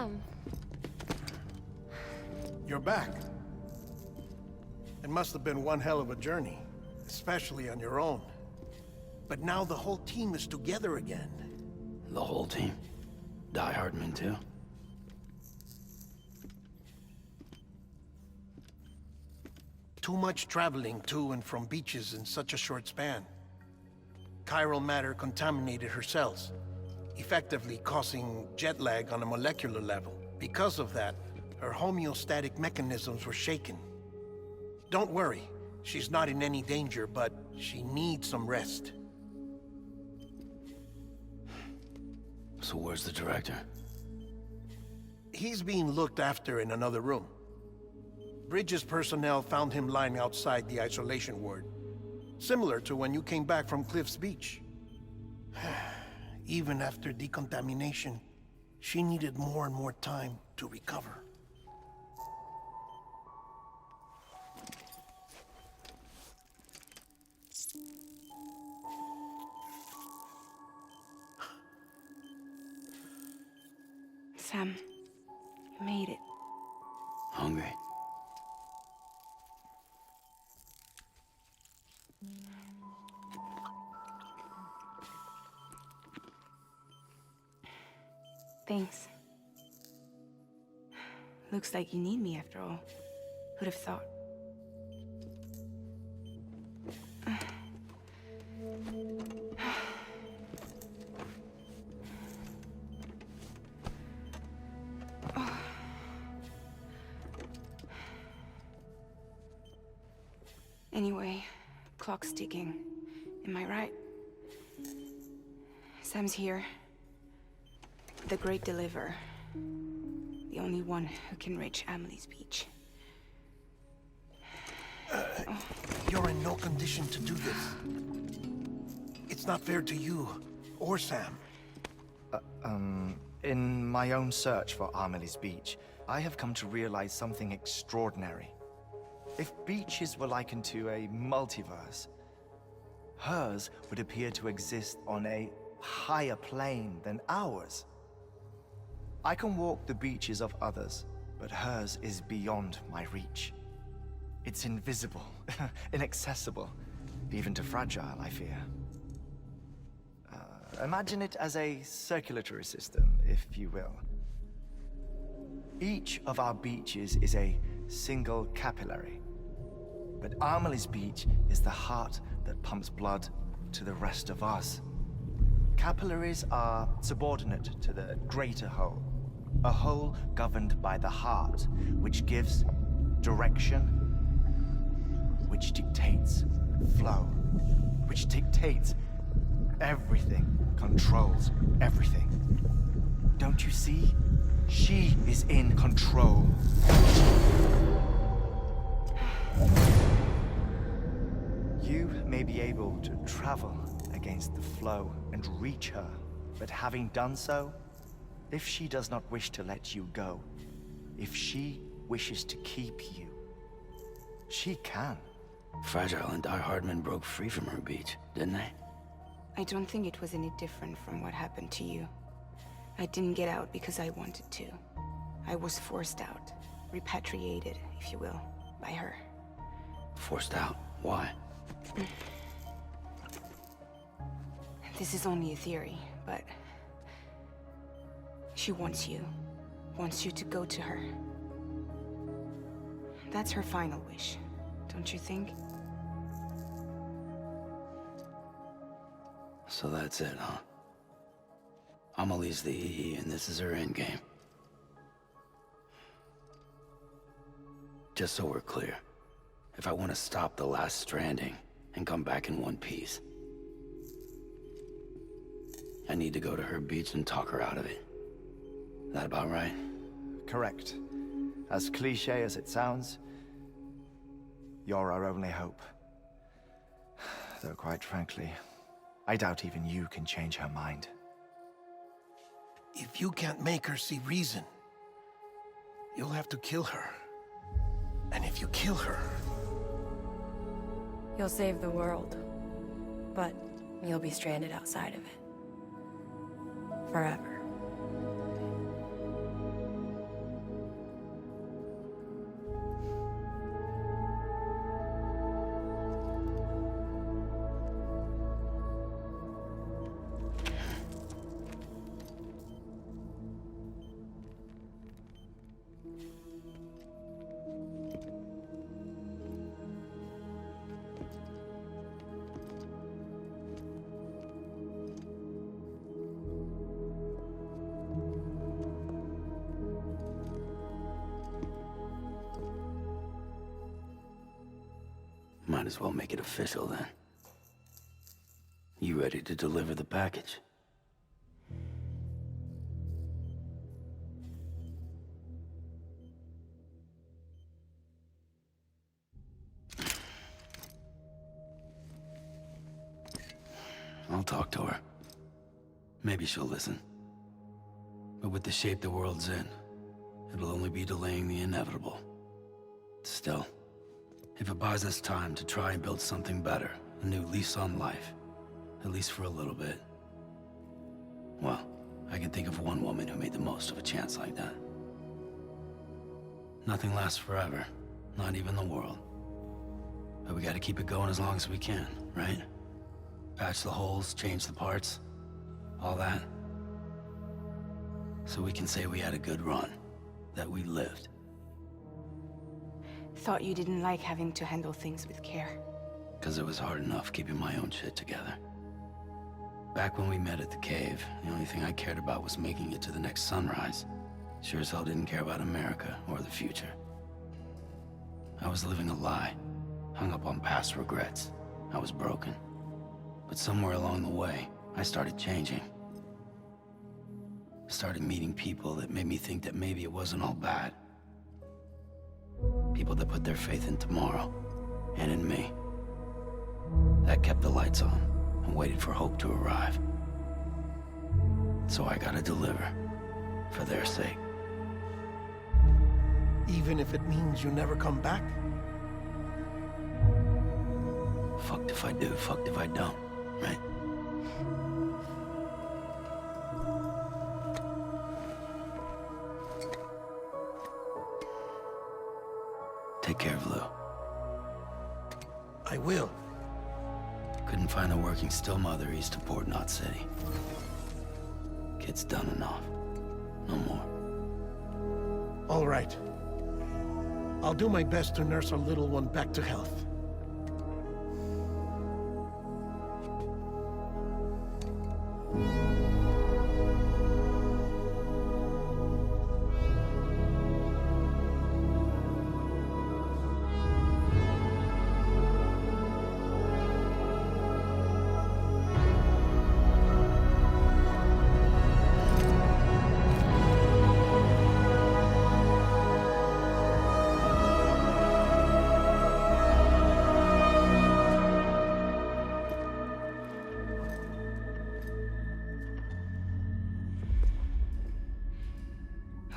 Sam. You're back. It must have been one hell of a journey, especially on your own. But now the whole team is together again. The whole team? Die Hardman too? Too much traveling to and from beaches in such a short span. Chiral matter contaminated her cells, effectively causing jet lag on a molecular level. Because of that, her homeostatic mechanisms were shaken. Don't worry, she's not in any danger, but she needs some rest. So where's the director? He's being looked after in another room. Bridges personnel found him lying outside the isolation ward. Similar to when you came back from Cliff's Beach. Even after decontamination, she needed more and more time to recover. Sam, you made it. Hungry? Thanks. Looks like you need me after all. Who'd have thought? Anyway, clock's ticking. Am I right? Sam's here. The Great Deliverer. The only one who can reach Amelie's beach. You're in no condition to do this. It's not fair to you, or Sam. In my own search for Amelie's beach, I have come to realize something extraordinary. If beaches were likened to a multiverse, hers would appear to exist on a higher plane than ours. I can walk the beaches of others, but hers is beyond my reach. It's invisible, inaccessible, even to Fragile, I fear. Imagine it as a circulatory system, if you will. Each of our beaches is a single capillary, but Amelie's beach is the heart that pumps blood to the rest of us. Capillaries are subordinate to the greater whole, a whole governed by the heart, which gives direction, which dictates flow, which dictates everything, controls everything. Don't you see? She is in control. You may be able to travel against the flow and reach her, but having done so, if she does not wish to let you go, if she wishes to keep you, she can. Fragile and Die Hardman broke free from her beach, didn't they? I don't think it was any different from what happened to you. I didn't get out because I wanted to. I was forced out. Repatriated, if you will, by her. Forced out? Why? This is only a theory, but... she wants you. Wants you to go to her. That's her final wish, don't you think? So that's it, huh? Amelie's the EE, and this is her endgame. Just so we're clear, if I want to stop the last Stranding and come back in one piece, I need to go to her beach and talk her out of it. That about right? Correct. As cliché as it sounds, you're our only hope. Though quite frankly, I doubt even you can change her mind. If you can't make her see reason, you'll have to kill her. And if you kill her... You'll save the world, but you'll be stranded outside of it. Forever. might as well make it official then. You ready to deliver the package? I'll talk to her. Maybe she'll listen. But with the shape the world's in, it'll only be delaying the inevitable. Still, if it buys us time to try and build something better, a new lease on life, at least for a little bit, well, I can think of one woman who made the most of a chance like that. Nothing lasts forever, not even the world. But we gotta keep it going as long as we can, right? Patch the holes, change the parts, all that. So we can say we had a good run, that we lived. Thought you didn't like having to handle things with care. 'Cause it was hard enough keeping my own shit together. Back when we met at the cave, the only thing I cared about was making it to the next sunrise. Sure as hell didn't care about America or the future. I was living a lie, hung up on past regrets. I was broken. But somewhere along the way, I started changing. Started meeting people that made me think that maybe it wasn't all bad. People that put their faith in tomorrow, and in me. That kept the lights on, and waited for hope to arrive. So I gotta deliver, for their sake. Even if it means you never come back? Fucked if I do, fucked if I don't, right? Take care of Lou. I will. Couldn't find a working still mother east of Port Knot City. Kid's done enough. No more. All right. I'll do my best to nurse our little one back to health.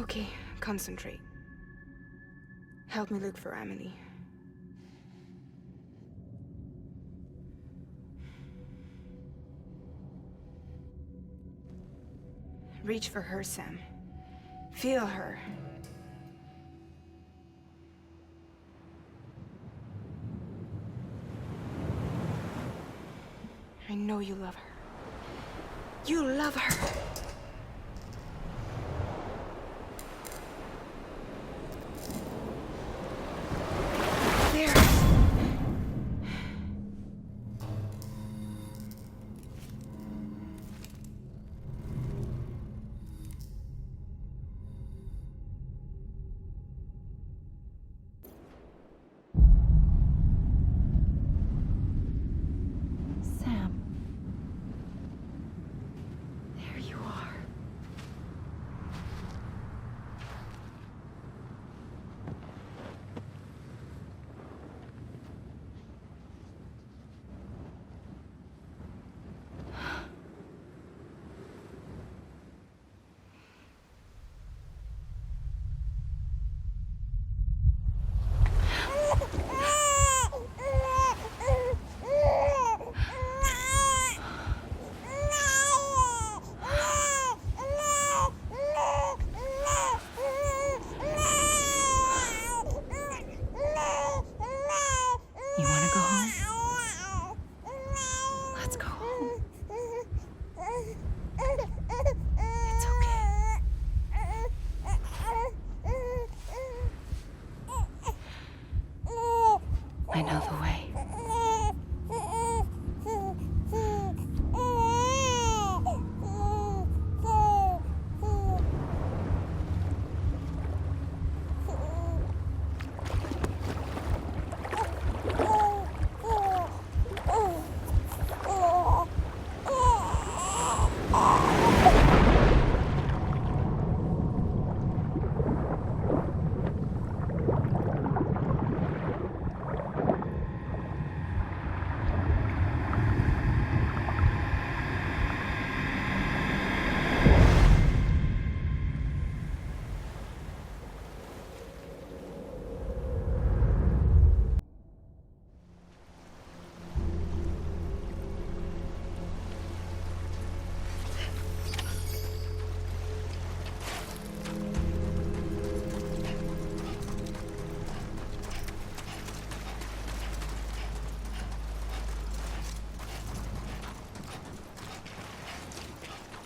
Okay, concentrate. Help me look for Amelie. Reach for her, Sam. Feel her. I know you love her. You love her! There! Sam. There you are.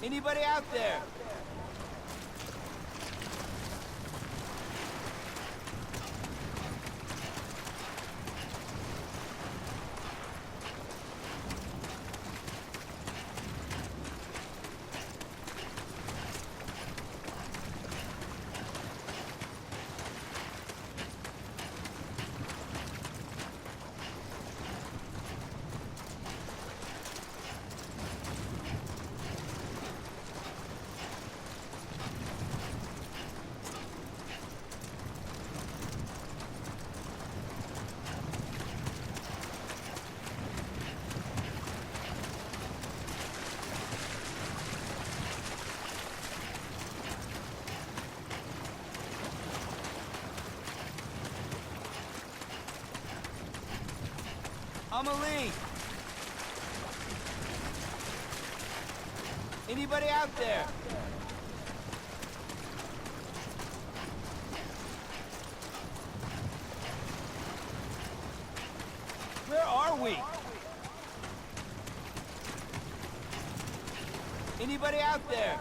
Anybody out there? Amelie! Anybody out there? Where are we? Anybody out there?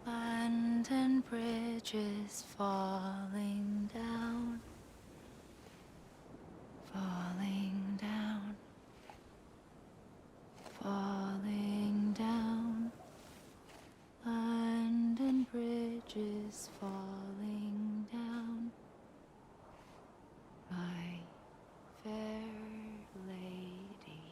London Bridge is falling down, falling down, falling down. London Bridge is falling down, my fair lady.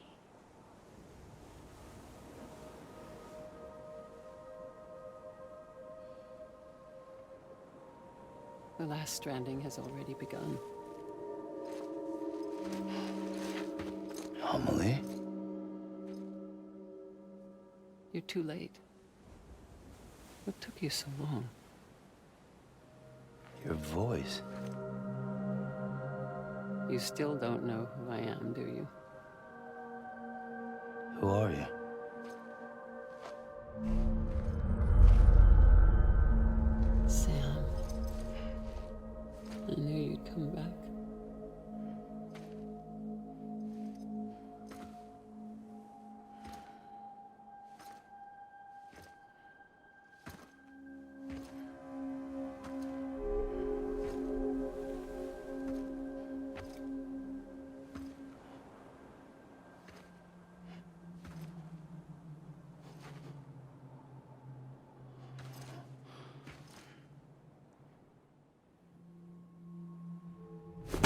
The last stranding has already begun. Amelie? You're too late. What took you so long? Your voice. You still don't know who I am, do you? Who are you? Sam. I knew you'd come back.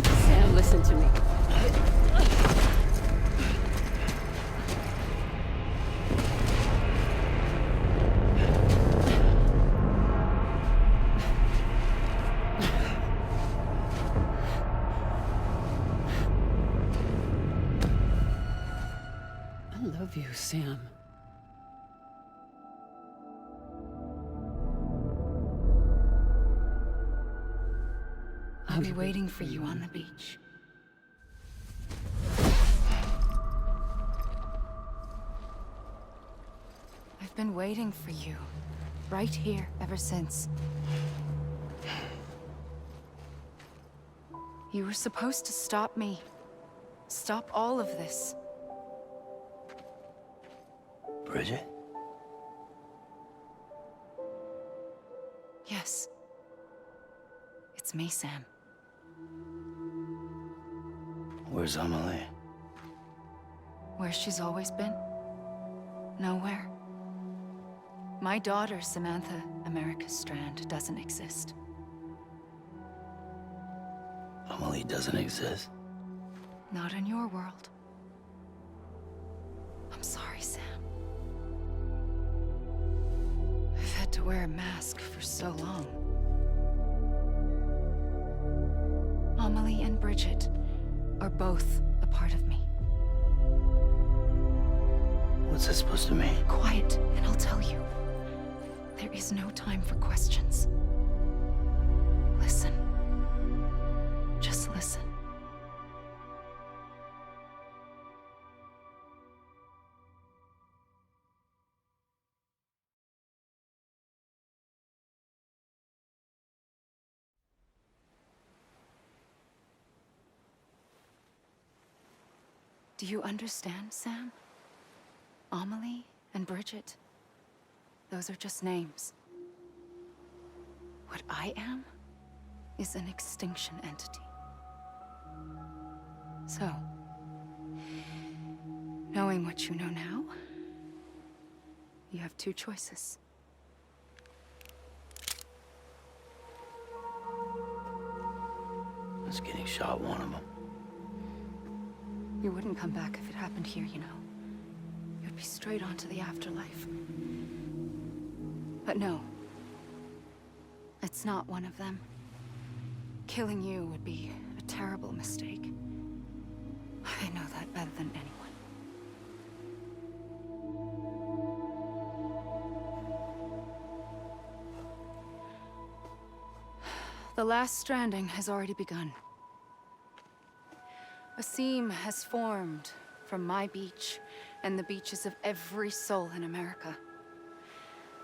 Sam, listen to me. I love you, Sam. I'll be waiting for you on the beach. I've been waiting for you, right here, ever since. You were supposed to stop me. Stop all of this. Bridget? Yes. It's me, Sam. Where's Amelie? Where she's always been. Nowhere. My daughter, Samantha America Strand, doesn't exist. Amelie doesn't exist. Not in your world. I'm sorry, Sam. wear a mask for so long. Amelie and Bridget are both a part of me. What's that supposed to mean? Quiet, and I'll tell you. There is no time for questions. Listen. Just listen. Do you understand, Sam? Amelie and Bridget, those are just names. What I am is an extinction entity. So, knowing what you know now, you have two choices. Is getting shot one of them? You wouldn't come back if it happened here, you know. You'd be straight on to the afterlife. But no. It's not one of them. Killing you would be a terrible mistake. I know that better than anyone. The last stranding has already begun. A seam has formed from my beach and the beaches of every soul in America.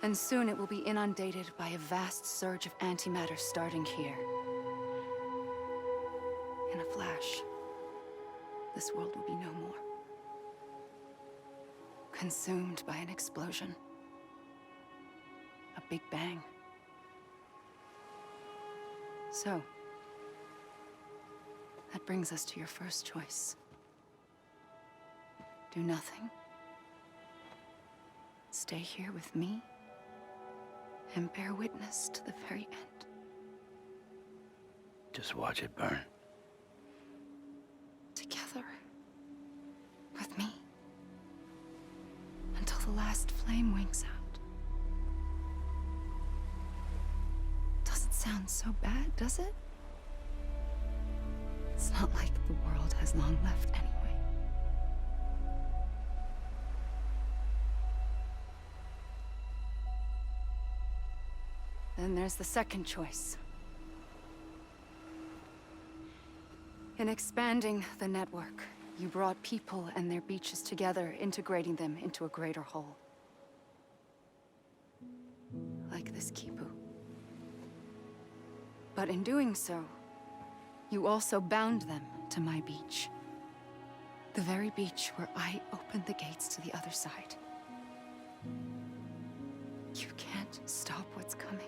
And soon it will be inundated by a vast surge of antimatter starting here. In a flash, this world will be no more. Consumed by an explosion. A big bang. So, that brings us to your first choice. Do nothing. Stay here with me and bear witness to the very end. Just watch it burn. Together. With me. Until the last flame winks out. Doesn't sound so bad, does it? It's not like the world has long left anyway. Then there's the second choice. In expanding the network, you brought people and their beaches together, integrating them into a greater whole. Like this Kipu. But in doing so, you also bound them to my beach. The very beach where I opened the gates to the other side. You can't stop what's coming.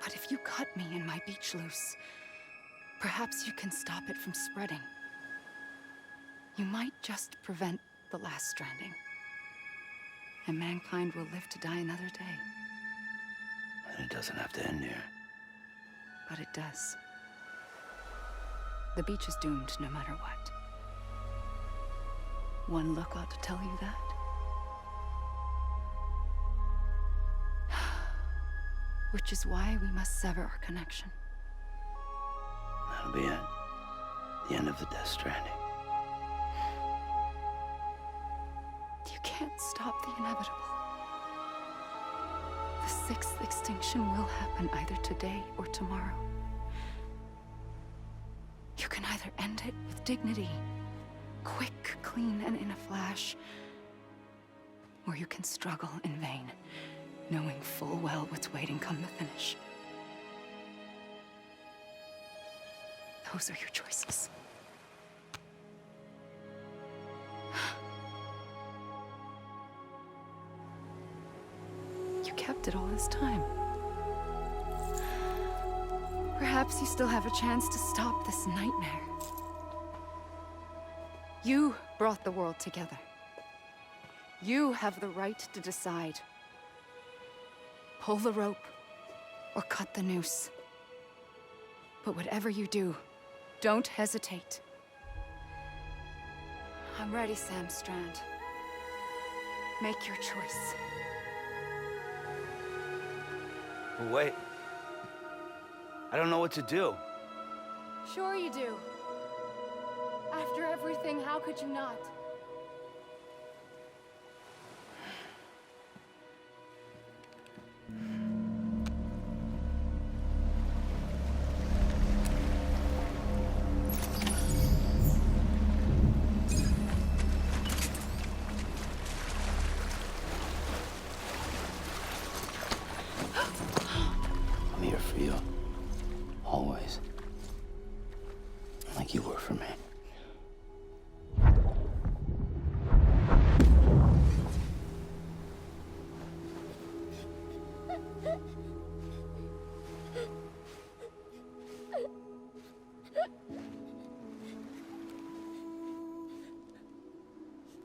But if you cut me and my beach loose, perhaps you can stop it from spreading. You might just prevent the last stranding. And mankind will live to die another day. And it doesn't have to end here. But it does. The beach is doomed no matter what. One look ought to tell you that. Which is why we must sever our connection. That'll be it. The end of the Death Stranding. You can't stop the inevitable. The sixth extinction will happen either today or tomorrow. You can either end it with dignity, quick, clean, and in a flash, or you can struggle in vain, knowing full well what's waiting come the finish. Those are your choices. You kept it all this time. Perhaps you still have a chance to stop this nightmare. You brought the world together. You have the right to decide. Pull the rope or cut the noose. But whatever you do, don't hesitate. I'm ready, Sam Strand. Make your choice. Wait. I don't know what to do. Sure you do. After everything, how could you not? I'm here for you. Always. Like you were for me.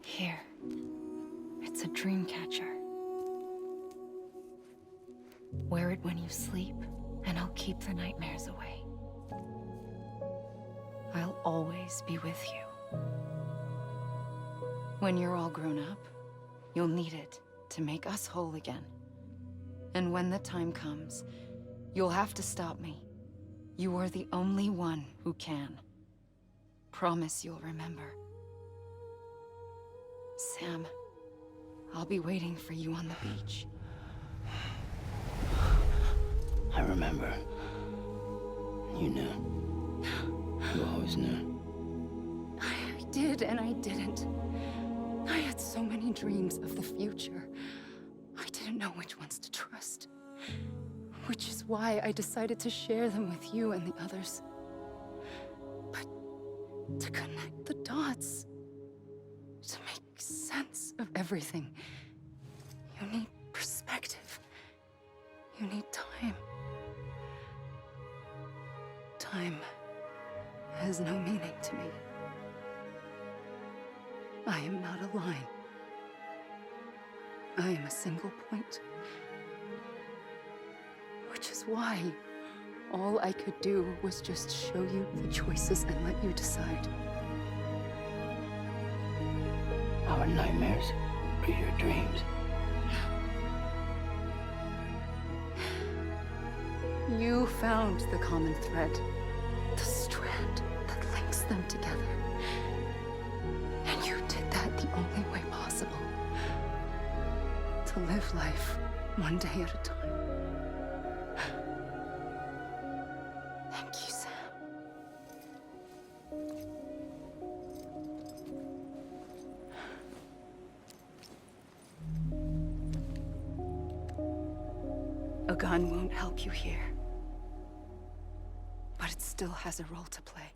Here. It's a dream catcher. Wear it when you sleep, and I'll keep the nightmares away. I'll always be with you. When you're all grown up, you'll need it to make us whole again. And when the time comes, you'll have to stop me. You are the only one who can. Promise you'll remember. Sam, I'll be waiting for you on the beach. I remember. You knew. You always knew. I did and I didn't. I had so many dreams of the future. I didn't know which ones to trust. Which is why I decided to share them with you and the others. But to connect the dots, to make sense of everything, you need perspective. You need time. Time has no meaning to me. I am not a line. I am a single point. Which is why all I could do was just show you the choices and let you decide. Our nightmares are your dreams. You found the common thread, the strand that links them together. And you did that the only way possible. To live life one day at a time. Thank you, Sam. A gun won't help you here. But it still has a role to play.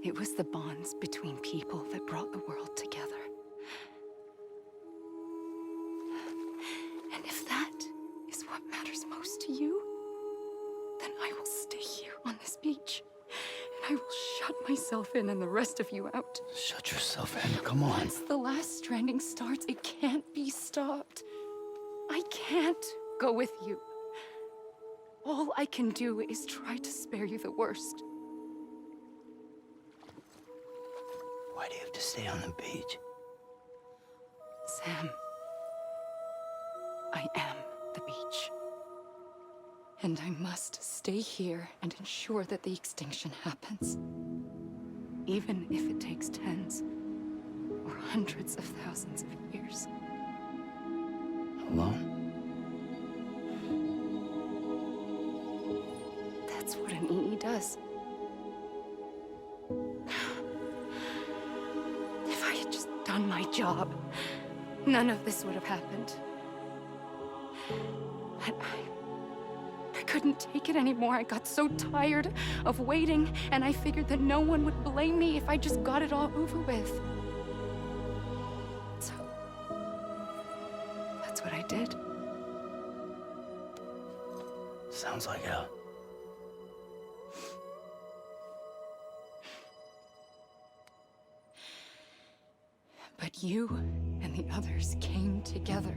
It was the bonds between people that brought the world together. And if that is what matters most to you, then I will stay here on this beach. And I will shut myself in and the rest of you out. Shut yourself in, come on. Once the last stranding starts, it can't be stopped. I can't go with you. All I can do is try to spare you the worst. Why do you have to stay on the beach? Sam, I am the beach. And I must stay here and ensure that the extinction happens. Even if it takes tens or hundreds of thousands of years. Alone? That's what an EE does. If I had just done my job, none of this would have happened. But I couldn't take it anymore. I got so tired of waiting, and I figured that no one would blame me if I just got it all over with. So, that's what I did. Sounds like hell. But you and the others came together,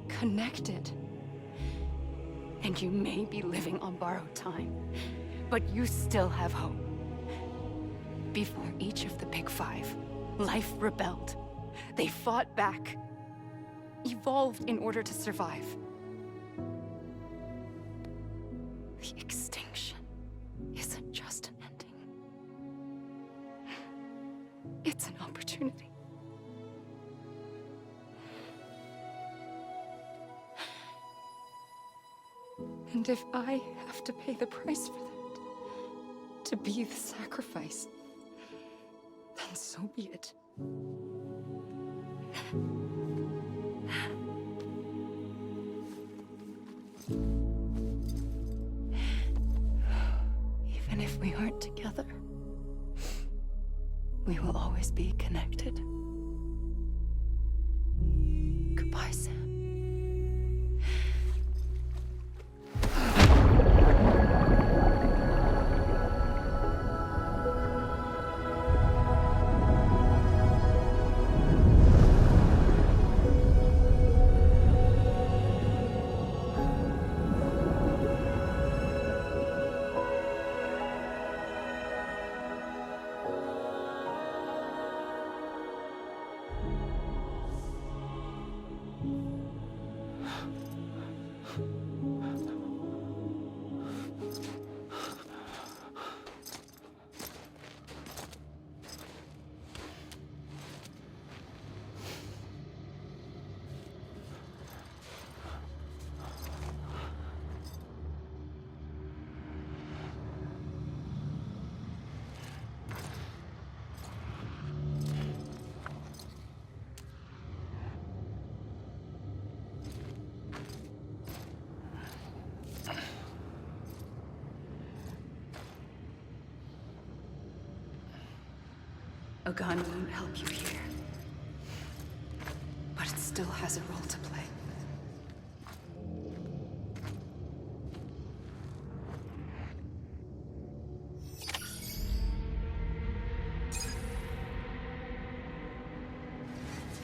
connected. And you may be living on borrowed time, but you still have hope. Before each of the big five, Life rebelled. They fought back. Evolved in order to survive. The extinction isn't just an ending. It's an opportunity. And if I have to pay the price for that, to be the sacrifice, then so be it. Even if we aren't together, we will always be connected. Goodbye, Sam. A gun won't help you here, but it still has a role to play.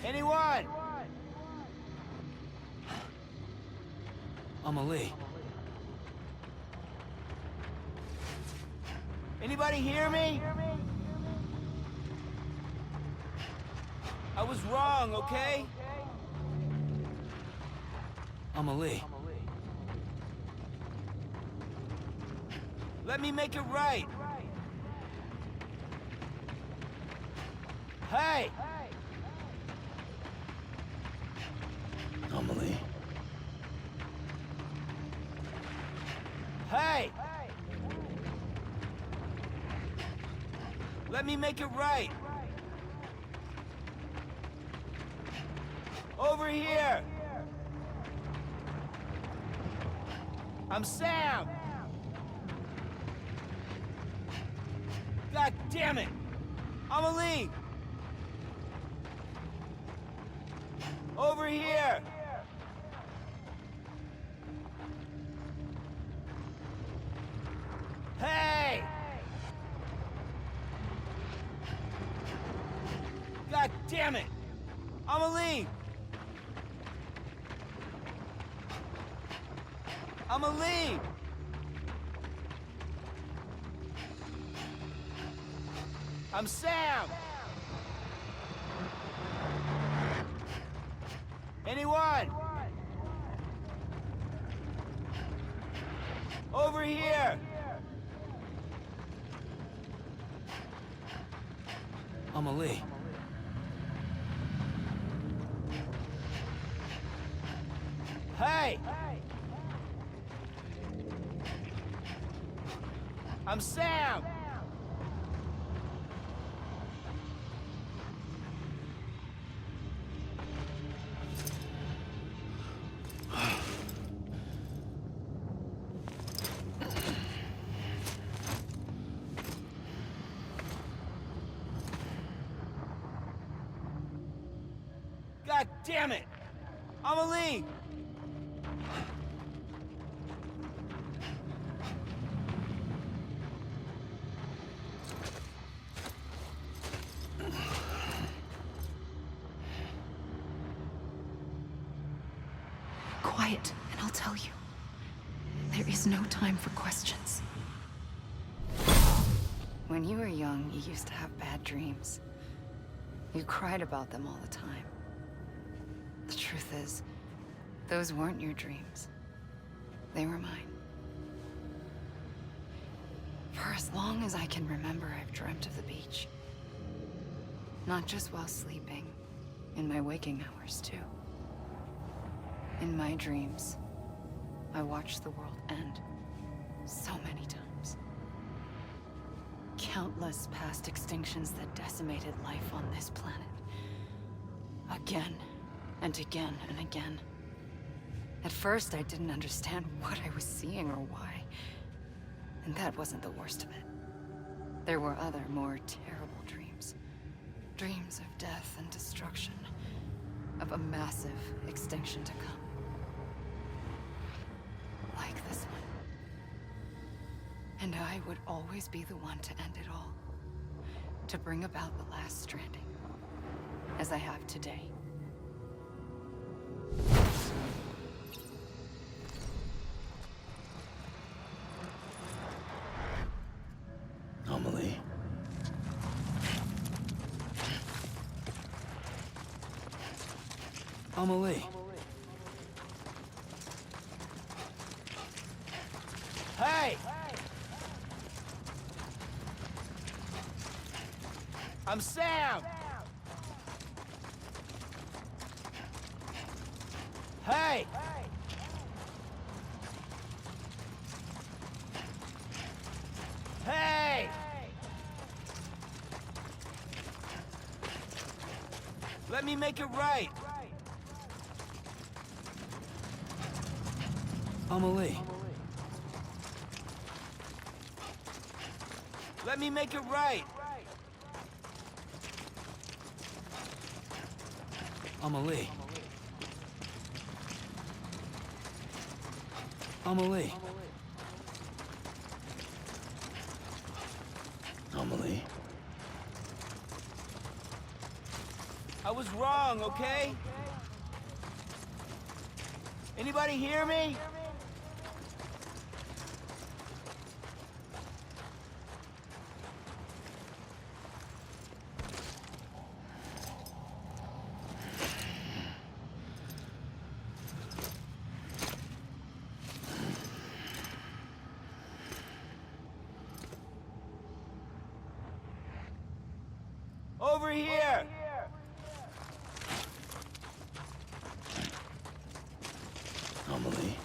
Anyone? Amelie. Anybody hear me? I was wrong, okay? Amelie. Let me make it right. Hey! Amelie. Hey! Let me make it right. Over here! I'm Sam! God damn it! Amelie! Over here! Hey! God damn it! Amelie! Amelie! I'm Sam! Anyone? Over here! Amelie. Hey! I'm Sam! God damn it! Amelie! Quiet, and I'll tell you. There is no time for questions. When you were young, you used to have bad dreams. You cried about them all the time. The truth is, those weren't your dreams. They were mine. For as long as I can remember, I've dreamt of the beach. Not just while sleeping, in my waking hours too. In my dreams, I watched the world end so many times. Countless past extinctions that decimated life on this planet. Again, and again, and again. At first, I didn't understand what I was seeing or why. And that wasn't the worst of it. There were other, more terrible dreams. Dreams of death and destruction. Of a massive extinction to come. Like this one. And I would always be the one to end it all. To bring about the last stranding. As I have today. Amelie. Amelie. Hey! I'm Sam! Hey! Hey! Let me make it right. Amelie. Let me make it right. Amelie. Amelie. Amelie. I was wrong, okay? Anybody hear me? Over here! Amelie.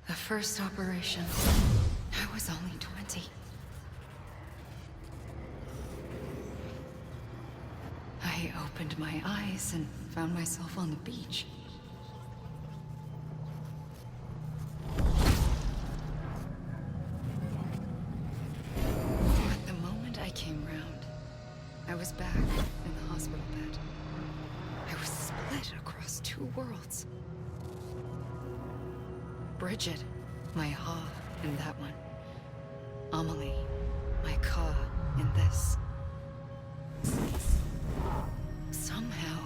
The first operation, I was only 20. I opened my eyes and found myself on the beach. But the moment I came round, I was back in the hospital bed. I was split across two worlds. Bridget, my Ha in that one. Amelie, my Ka in this. Somehow,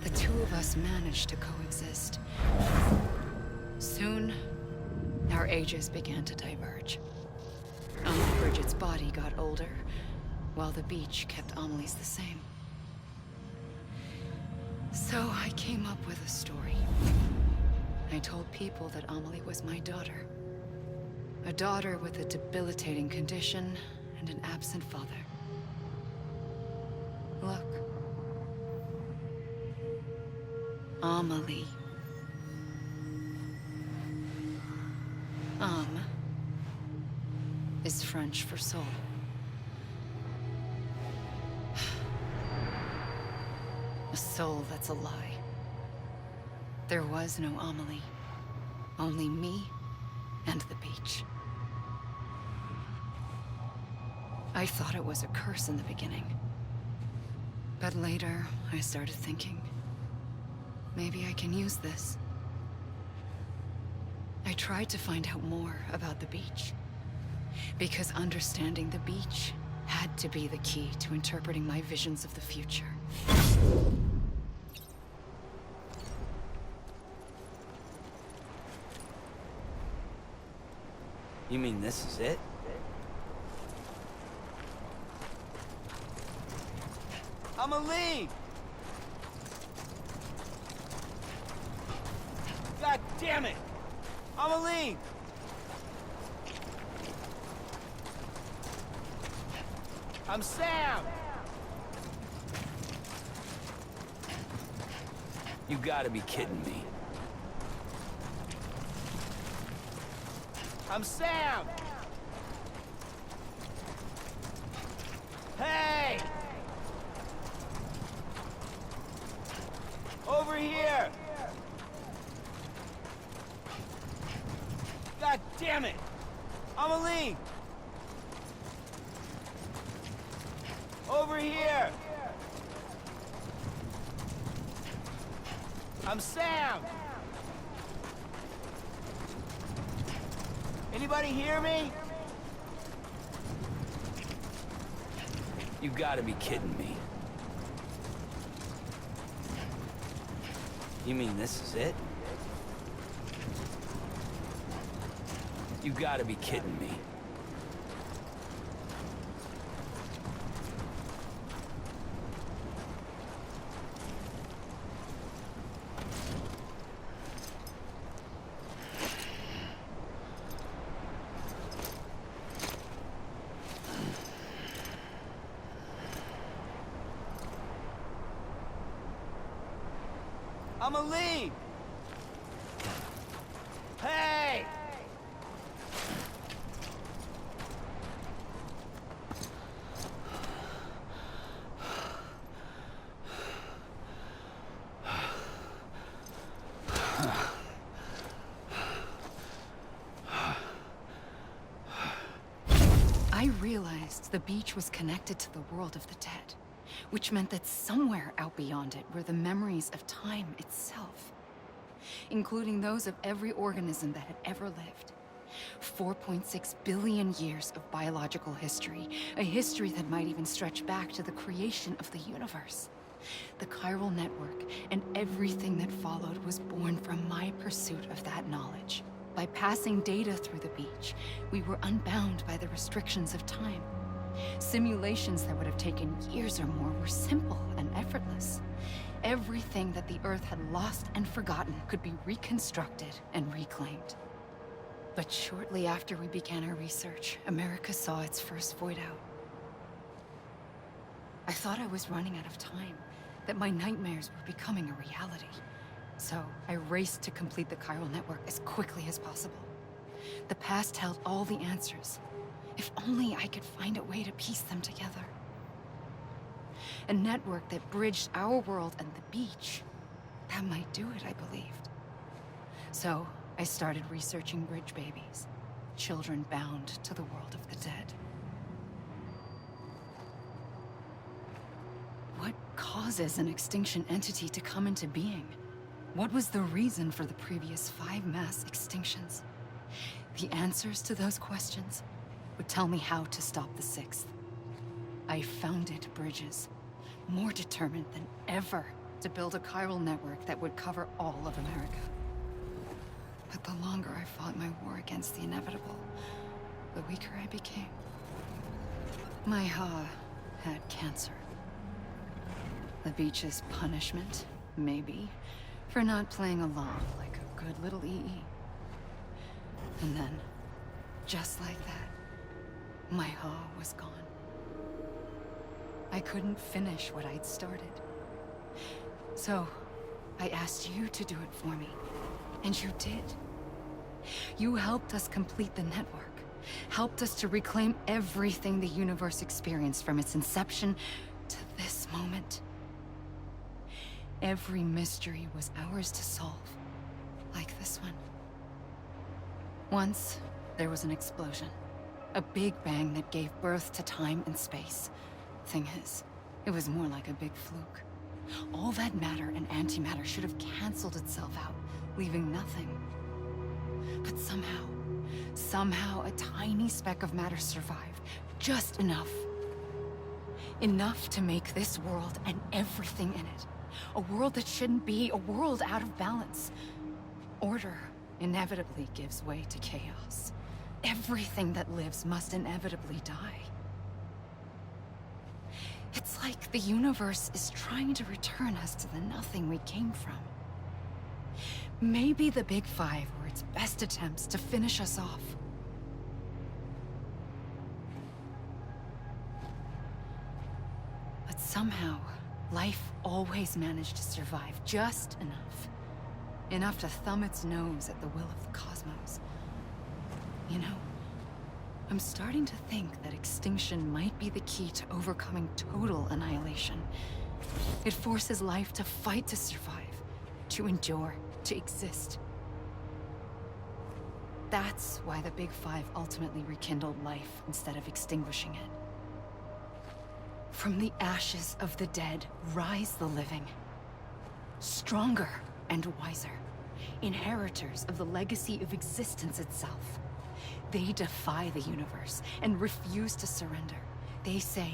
the two of us managed to coexist. Soon, our ages began to diverge. Bridget's body got older, while the beach kept Amelie's the same. So I came up with a story. I told people that Amelie was my daughter. A daughter with a debilitating condition and an absent father. Look. Amelie. Is French for soul. A soul that's a lie. There was no Amelie. Only me and the beach. I thought it was a curse in the beginning. But later, I started thinking, maybe I can use this. I tried to find out more about the beach. Because understanding the beach had had to be the key to interpreting my visions of the future. You mean this is it? Amelie! God damn it! Amelie! I'm Sam! You gotta be kidding me. I'm Sam! Hey! Over here! God damn it! Amelie! Over here! I'm Sam! Anybody hear me? You gotta be kidding me. You mean this is it? You gotta be kidding me. Amelie! Hey! I realized the beach was connected to the world of the dead, which meant that somewhere out beyond it were the memories of time itself, including those of every organism that had ever lived. 4.6 billion years of biological history, a history that might even stretch back to the creation of the universe. The chiral network and everything that followed was born from my pursuit of that knowledge. By passing data through the beach, we were unbound by the restrictions of time. Simulations that would have taken years or more were simple and effortless. Everything that the Earth had lost and forgotten could be reconstructed and reclaimed. But shortly after we began our research, America saw its first void out. I thought I was running out of time, that my nightmares were becoming a reality. So I raced to complete the chiral network as quickly as possible. The past held all the answers. If only I could find a way to piece them together. A network that bridged our world and the beach. That might do it, I believed. So I started researching bridge babies, children bound to the world of the dead. What causes an extinction entity to come into being? What was the reason for the previous 5 mass extinctions? The answers to those questions would tell me how to stop the 6th. I founded bridges, more determined than ever to build a chiral network that would cover all of America. But the longer I fought my war against the inevitable, the weaker I became. My Ha had cancer. The beach's punishment, maybe, for not playing along like a good little EE. And then, just like that, my Ha was gone. I couldn't finish what I'd started. So, I asked you to do it for me, and you did. You helped us complete the network, helped us to reclaim everything the universe experienced from its inception to this moment. Every mystery was ours to solve, like this one. Once, there was an explosion. A big bang that gave birth to time and space. Thing is, it was more like a big fluke. All that matter and antimatter should have canceled itself out, leaving nothing. But somehow a tiny speck of matter survived, just enough. Enough to make this world and everything in it a world that shouldn't be, a world out of balance. Order inevitably gives way to chaos. Everything that lives must inevitably die. It's like the universe is trying to return us to the nothing we came from. Maybe the Big Five were its best attempts to finish us off. But somehow, life always managed to survive just enough. Enough to thumb its nose at the will of the cosmos. You know, I'm starting to think that extinction might be the key to overcoming total annihilation. It forces life to fight to survive, to endure, to exist. That's why the Big Five ultimately rekindled life instead of extinguishing it. From the ashes of the dead rise the living. Stronger and wiser. Inheritors of the legacy of existence itself. They defy the universe and refuse to surrender. They say,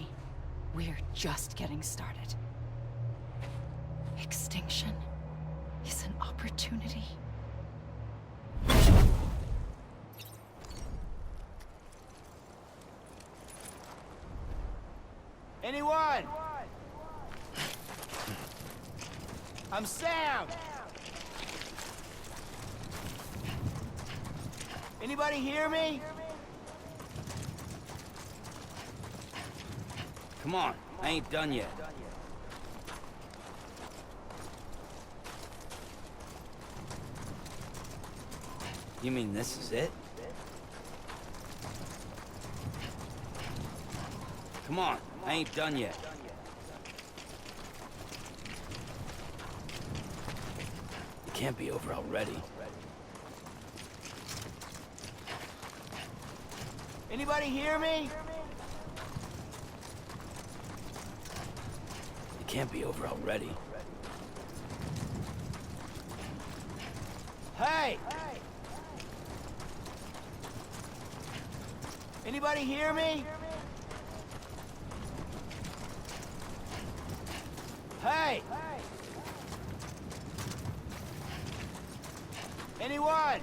we're just getting started. Extinction is an opportunity. Anyone? I'm Sam! Anybody hear me? Come on, I ain't done yet. You mean this is it? Come on, I ain't done yet. It can't be over already. Anybody hear me? It can't be over already. Hey! Anybody hear me? Hey! Anyone?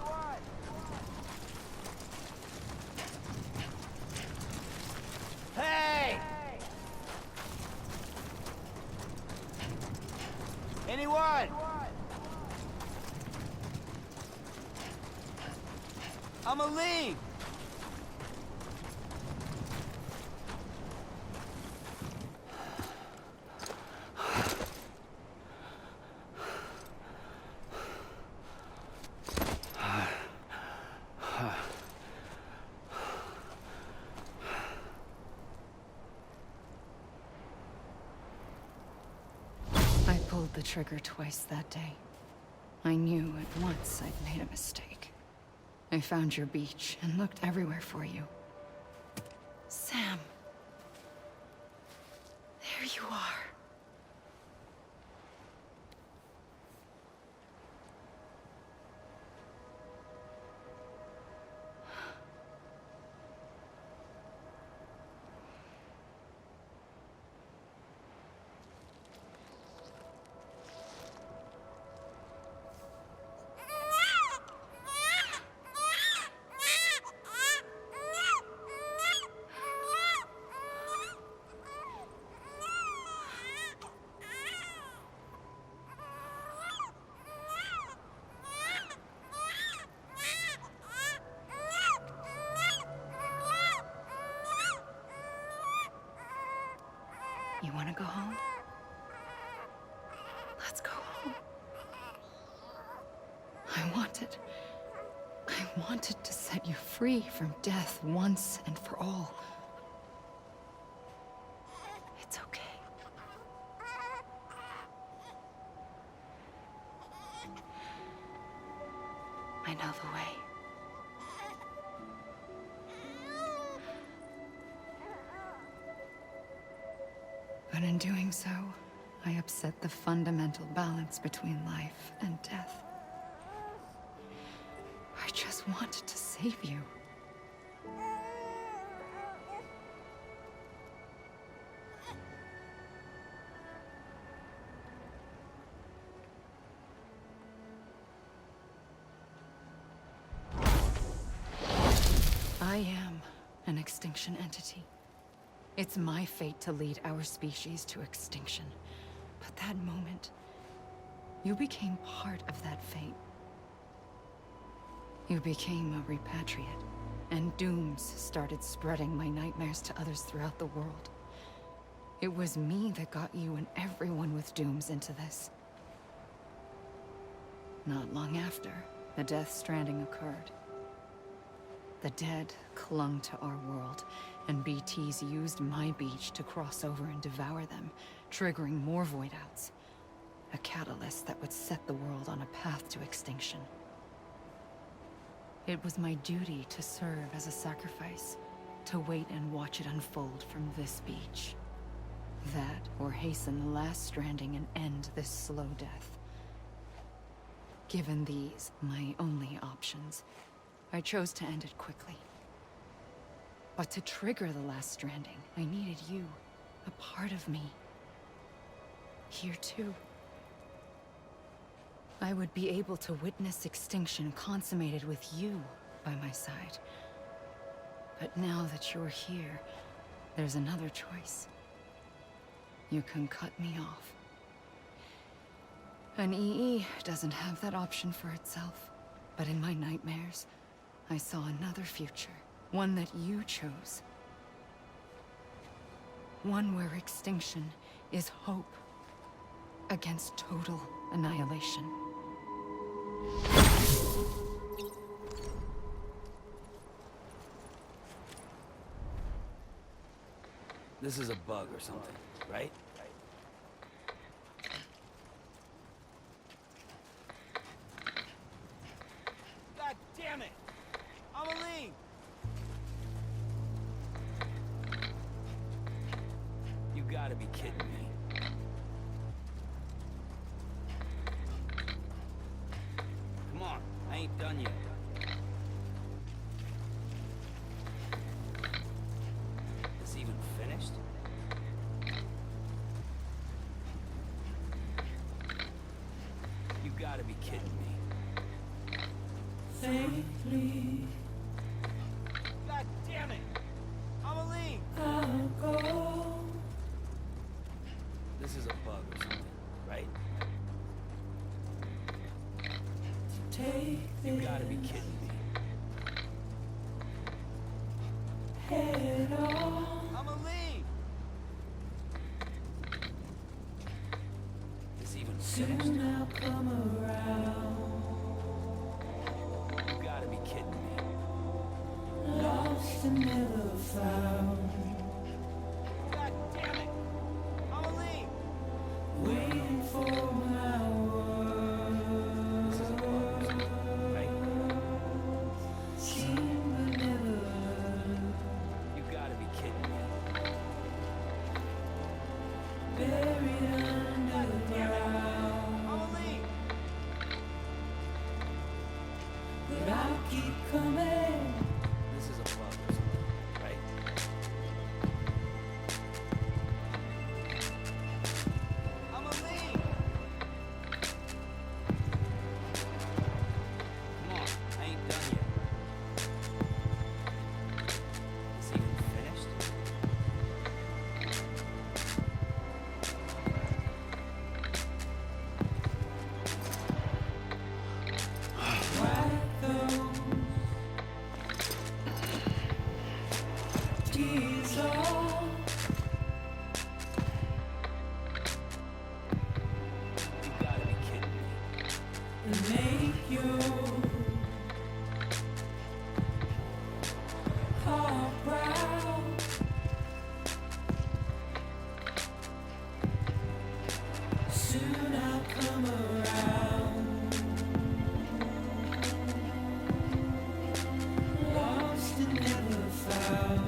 Hey! Anyone? Amelie! I pulled the trigger twice that day. I knew at once I'd made a mistake. I found your beach and looked everywhere for you. Sam. There you are. You want to go home? Let's go home. I wanted to set you free from death once and for all. It's okay. I know the way. But in doing so, I upset the fundamental balance between life and death. I just wanted to save you. I am an extinction entity. It's my fate to lead our species to extinction. But that moment, you became part of that fate. You became a repatriate, and dooms started spreading my nightmares to others throughout the world. It was me that got you and everyone with dooms into this. Not long after, the Death Stranding occurred. The dead clung to our world, and BTs used my beach to cross over and devour them, triggering more void outs. A catalyst that would set the world on a path to extinction. It was my duty to serve as a sacrifice, to wait and watch it unfold from this beach. That, or hasten the last stranding and end this slow death. Given these, my only options, I chose to end it quickly. But to trigger the last stranding, I needed you, a part of me. Here too. I would be able to witness extinction consummated with you by my side. But now that you're here, there's another choice. You can cut me off. An EE doesn't have that option for itself. But in my nightmares, I saw another future. One that you chose. One where extinction is hope against total annihilation. This is a bug or something, right? God damn it! Amelie! You gotta be kidding me. Come on, I ain't done yet. Is even finished? You gotta be kidding me. Safely, God damn it! Amelie! I'll go. This is a bug or something, right? Take You gotta be kidding me. head on. Amelie! Is even finished? Soon I'll come around. You gotta be kidding me. Lost and never found. God damn it! Amelie! Waiting for my word. This is a bug or something, right? Seen but never heard. You gotta be kidding me. Buried under the ground. Amelie! But I'll keep coming. This is a bug or something, right? Amelie! Come on, I ain't done yet. Is even finished? Wipe those tears off. You gotta be kidding me. And make your heart proud. Soon I'll come around. Lost and never found.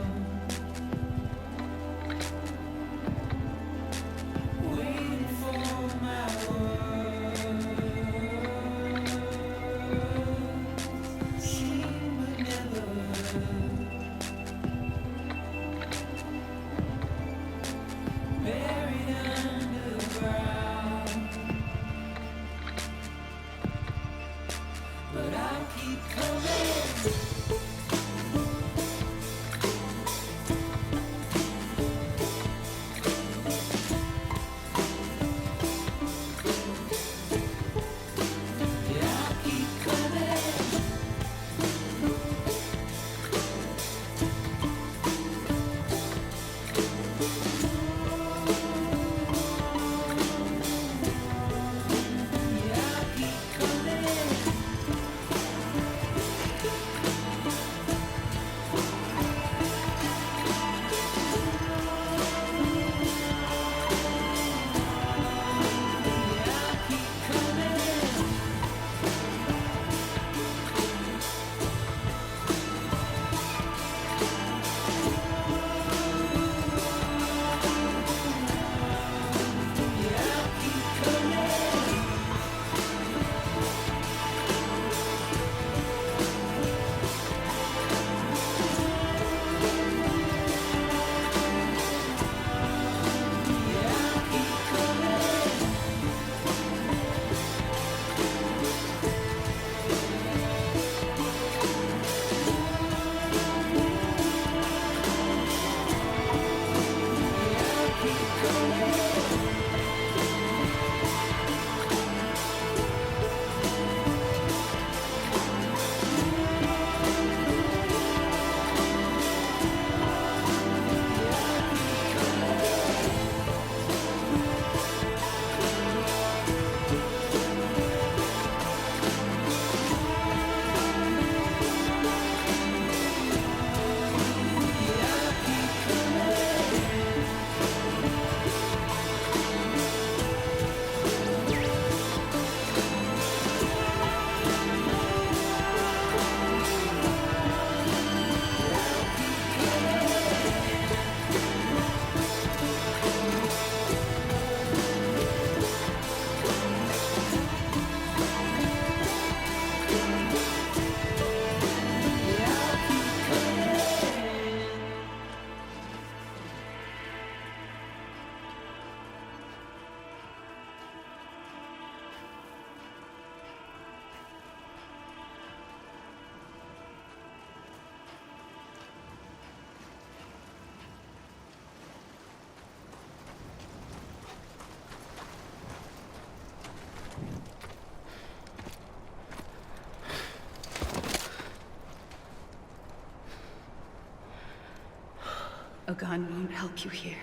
A gun won't help you here.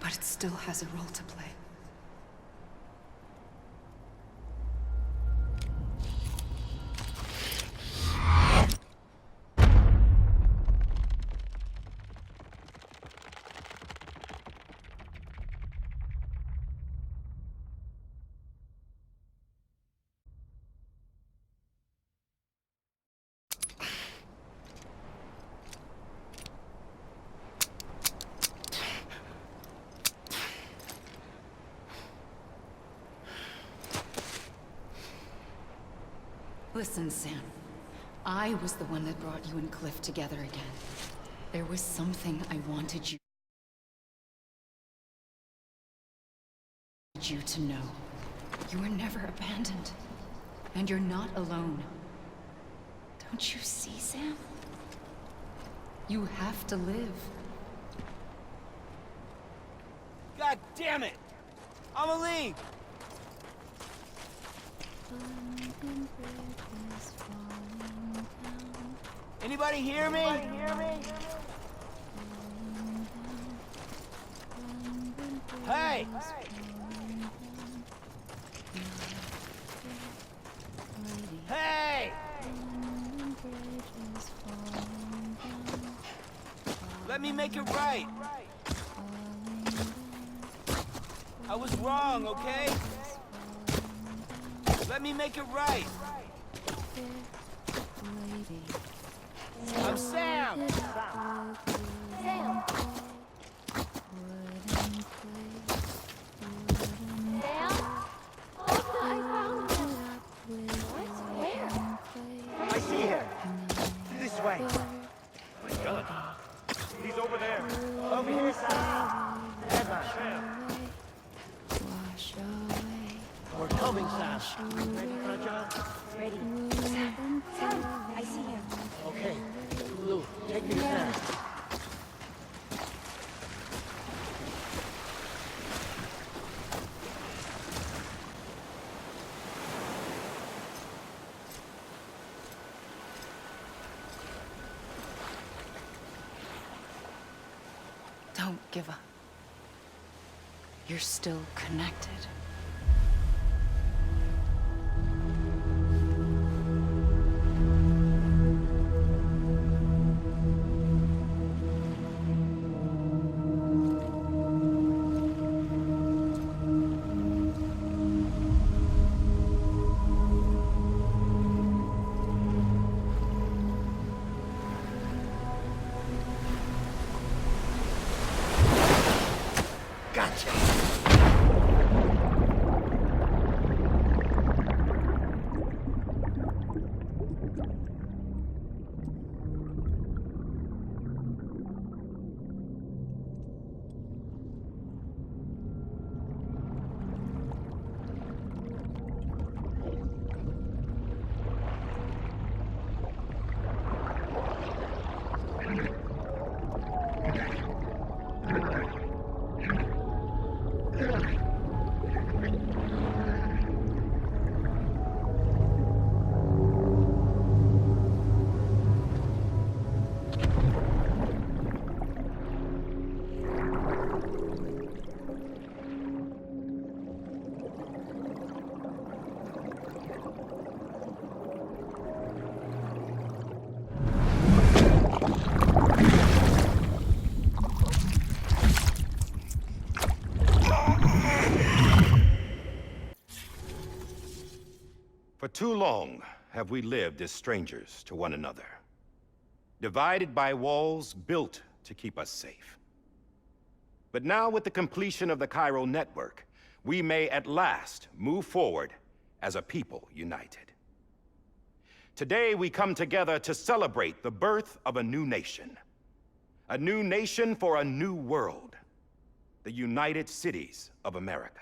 But it still has a role to play. Listen, Sam. I was the one that brought you and Cliff together again. There was something I wanted you to know. You were never abandoned. And you're not alone. Don't you see, Sam? You have to live. God damn it! Amelie! Anybody hear me? Hey! Hey! Let me make it right. I was wrong, okay? Let me make it right. I'm Sam! Sam! I found him! What? Where? I see him. This way. My God. He's over there. Over here, Sam. We're coming, Sam. Ready for a job? Ready. Sam, I see him. Okay. Lou, take me to Sam. Don't give up. You're still connected. long have we lived as strangers to one another, divided by walls built to keep us safe. But now, with the completion of the chiral network, we may at last move forward as a people united. Today, we come together to celebrate the birth of a new nation. A new nation for a new world. The United Cities of America.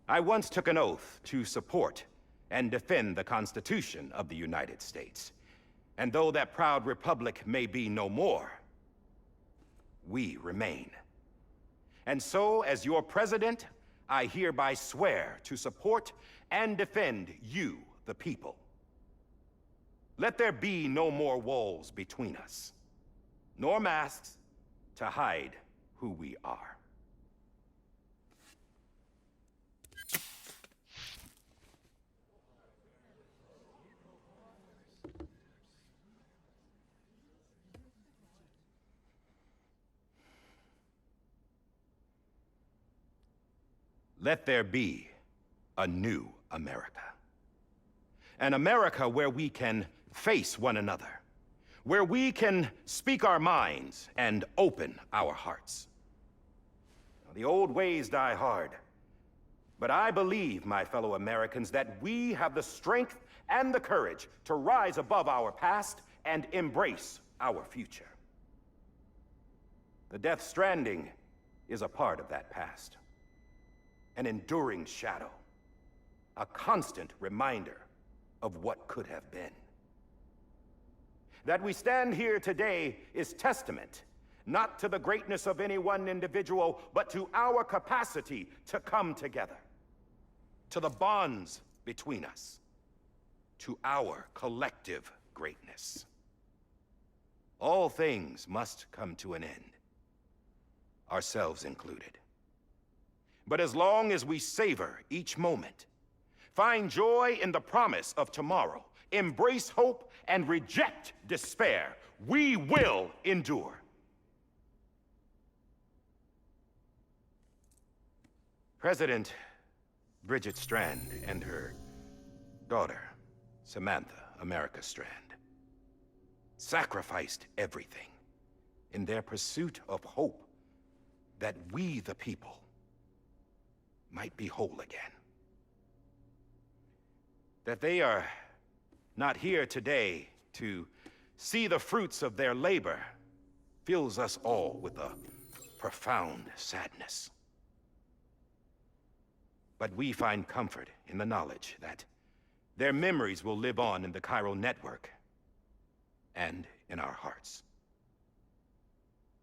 I once took an oath to support and defend the Constitution of the United States. And though that proud republic may be no more, we remain. And so, as your president, I hereby swear to support and defend you, the people. Let there be no more walls between us, nor masks to hide who we are. Let there be a new America. An America where we can face one another, where we can speak our minds and open our hearts. The old ways die hard, but I believe, my fellow Americans, that we have the strength and the courage to rise above our past and embrace our future. The Death Stranding is a part of that past. An enduring shadow, a constant reminder of what could have been. That we stand here today is testament, not to the greatness of any one individual, but to our capacity to come together, to the bonds between us, to our collective greatness. All things must come to an end, ourselves included. But as long as we savor each moment, find joy in the promise of tomorrow, embrace hope, and reject despair, we will endure. President Bridget Strand and her daughter, Samantha America Strand, sacrificed everything in their pursuit of hope that we, the people, might be whole again. That they are not here today to see the fruits of their labor fills us all with a profound sadness. But we find comfort in the knowledge that their memories will live on in the chiral network and in our hearts.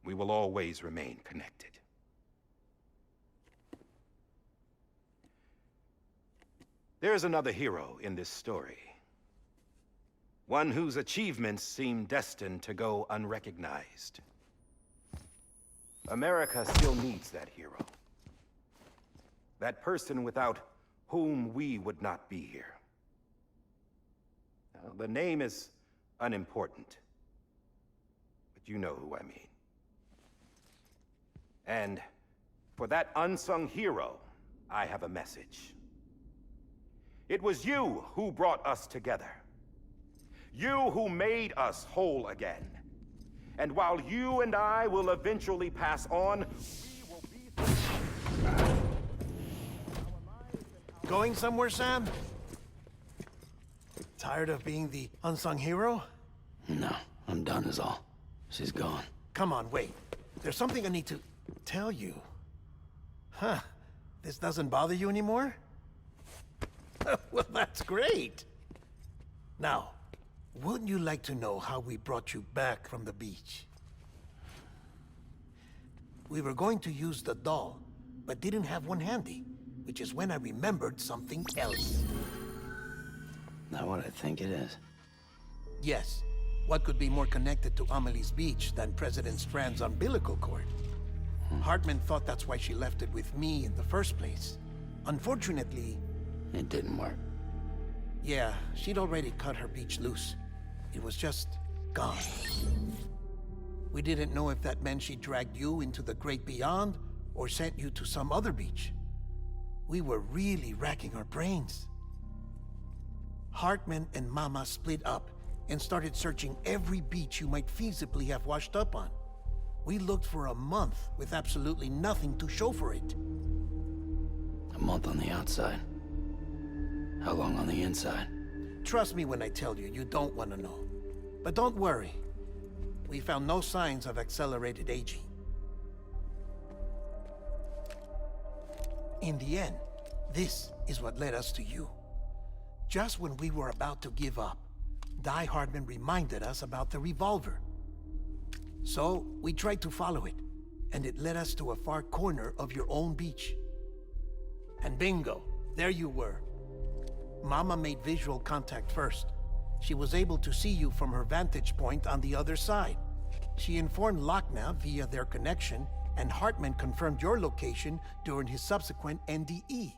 We will always remain connected. There's another hero in this story. One whose achievements seem destined to go unrecognized. America still needs that hero. That person without whom we would not be here. Now, the name is unimportant, but you know who I mean. And for that unsung hero, I have a message. It was you who brought us together. You who made us whole again. And while you and I will eventually pass on, we will be... Going somewhere, Sam? Tired of being the unsung hero? No, I'm done is all. She's gone. Come on, wait. There's something I need to tell you. Huh. This doesn't bother you anymore? Well, that's great. Now, wouldn't you like to know how we brought you back from the beach? We were going to use the doll, but didn't have one handy, which is when I remembered something else. Not what I think it is. Yes. What could be more connected to Amelie's beach than President Strand's umbilical cord? Hartman thought that's why she left it with me in the first place. Unfortunately... It didn't work. Yeah, she'd already cut her beach loose. It was just gone. We didn't know if that meant she dragged you into the great beyond, or sent you to some other beach. We were really racking our brains. Hartman and Mama split up and started searching every beach you might feasibly have washed up on. We looked for a month with absolutely nothing to show for it. A month on the outside. How long on the inside? Trust me when I tell you, you don't want to know. But don't worry. We found no signs of accelerated aging. In the end, this is what led us to you. Just when we were about to give up, Die Hardman reminded us about the revolver. So, we tried to follow it, and it led us to a far corner of your own beach. And bingo, there you were. Mama made visual contact first. She was able to see you from her vantage point on the other side. She informed Lochna via their connection, and Hartman confirmed your location during his subsequent NDE.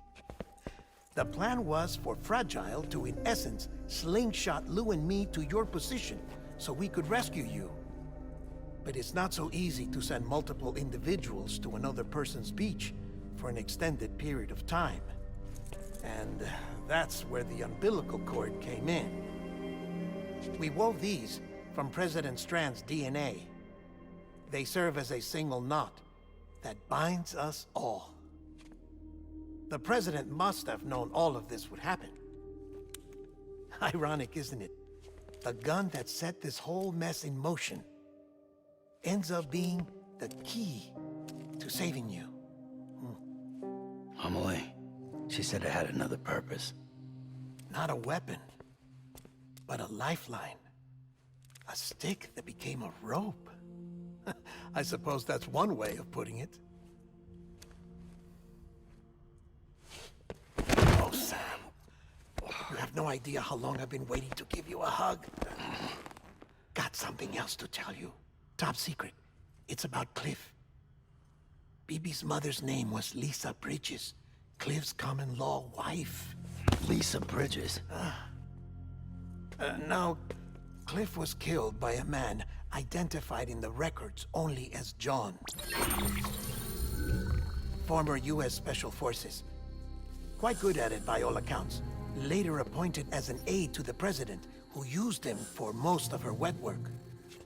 The plan was for Fragile to, in essence, slingshot Lou and me to your position so we could rescue you. But it's not so easy to send multiple individuals to another person's beach for an extended period of time. And that's where the umbilical cord came in. We wove these from President Strand's DNA. They serve as a single knot that binds us all. The President must have known all of this would happen. Ironic, isn't it? The gun that set this whole mess in motion ends up being the key to saving you. Amelie, she said it had another purpose. Not a weapon, but a lifeline. A stick that became a rope. I suppose that's one way of putting it. Oh, Sam. You have no idea how long I've been waiting to give you a hug. Got something else to tell you. Top secret. It's about Cliff. Bibi's mother's name was Lisa Bridges, Cliff's common-law wife. Lisa Bridges? Now, Cliff was killed by a man identified in the records only as John. Former U.S. Special Forces. Quite good at it by all accounts. Later appointed as an aide to the president, who used him for most of her wet work.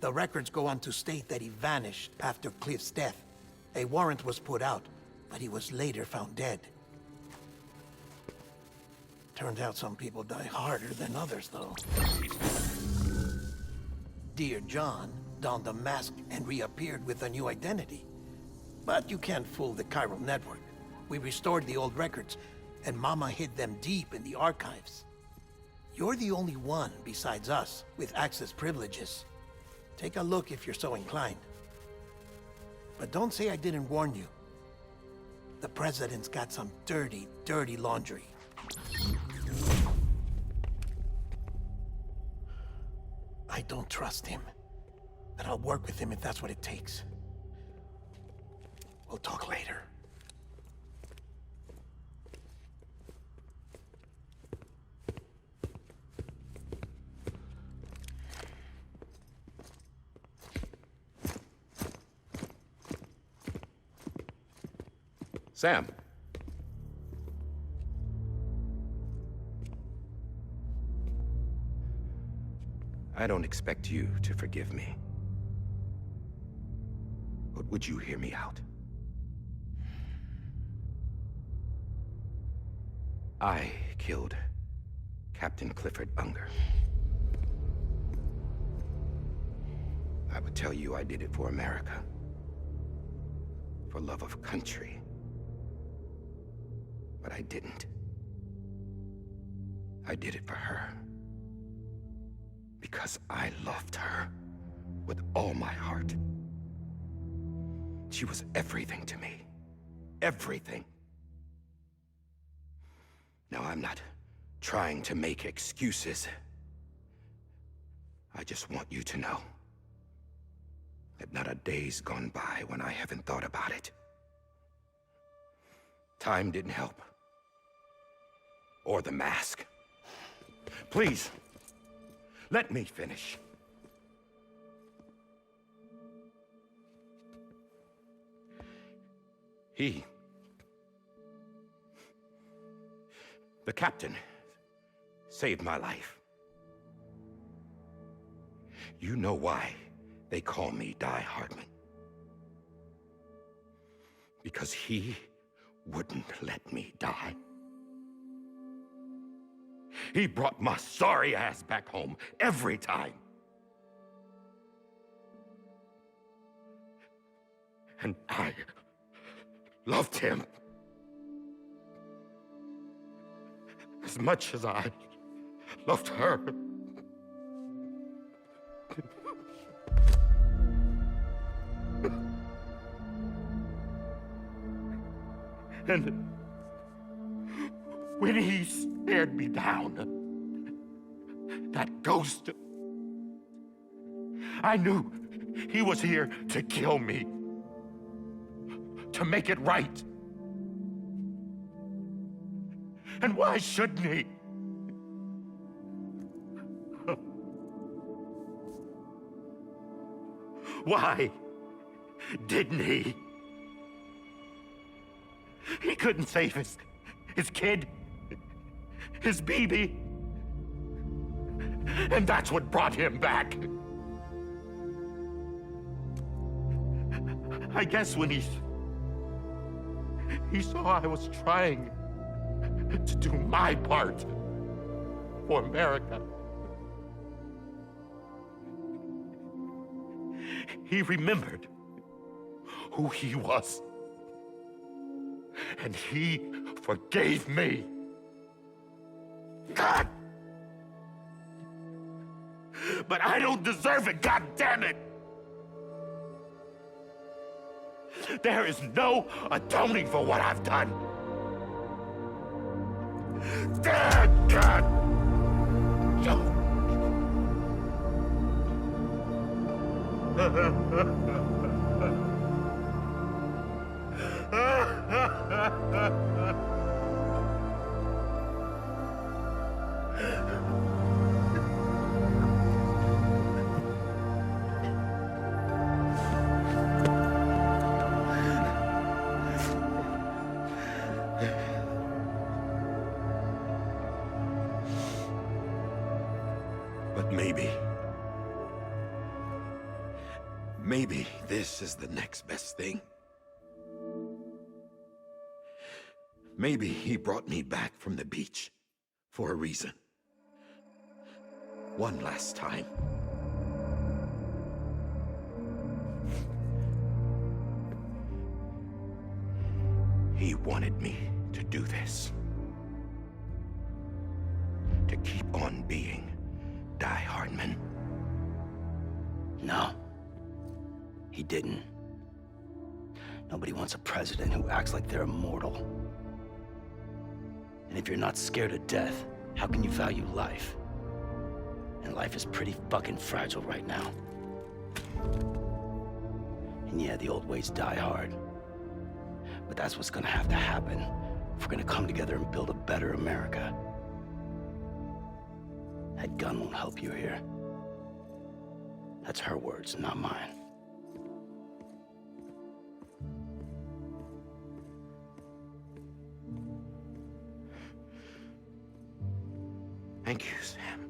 The records go on to state that he vanished after Cliff's death. A warrant was put out, but he was later found dead. Turns out some people die harder than others, though. Dear John donned a mask and reappeared with a new identity. But you can't fool the chiral network. We restored the old records, and Mama hid them deep in the archives. You're the only one, besides us, with access privileges. Take a look if you're so inclined. But don't say I didn't warn you. The President's got some dirty, dirty laundry. I don't trust him, but I'll work with him if that's what it takes. We'll talk later. Sam. I don't expect you to forgive me. But would you hear me out? I killed Captain Clifford Unger. I would tell you I did it for America. For love of country. But I didn't. I did it for her. Because I loved her with all my heart. She was everything to me. Everything. Now, I'm not trying to make excuses. I just want you to know that not a day's gone by when I haven't thought about it. Time didn't help. Or the mask. Please, let me finish. The captain saved my life. You know why they call me Die Hardman? Because he wouldn't let me die. He brought my sorry ass back home every time. And I loved him as much as I loved her. And when he stared me down, that ghost, I knew he was here to kill me, to make it right. And why shouldn't he? Why didn't he? He couldn't save his kid, his baby. And that's what brought him back. I guess when he saw I was trying to do my part for America, he remembered who he was. And he forgave me. God! But I don't deserve it, God damn it! There is no atoning for what I've done. Damn God! But maybe this is the next best thing. Maybe he brought me back from the beach for a reason. One last time. He wanted me to do this. To keep on being Die Hardman. No. He didn't. Nobody wants a president who acts like they're immortal. And if you're not scared of death, how can you value life? And life is pretty fucking fragile right now. And yeah, the old ways die hard. But that's what's gonna have to happen if we're gonna come together and build a better America. That gun won't help you here. That's her words, not mine. Thank you, Sam.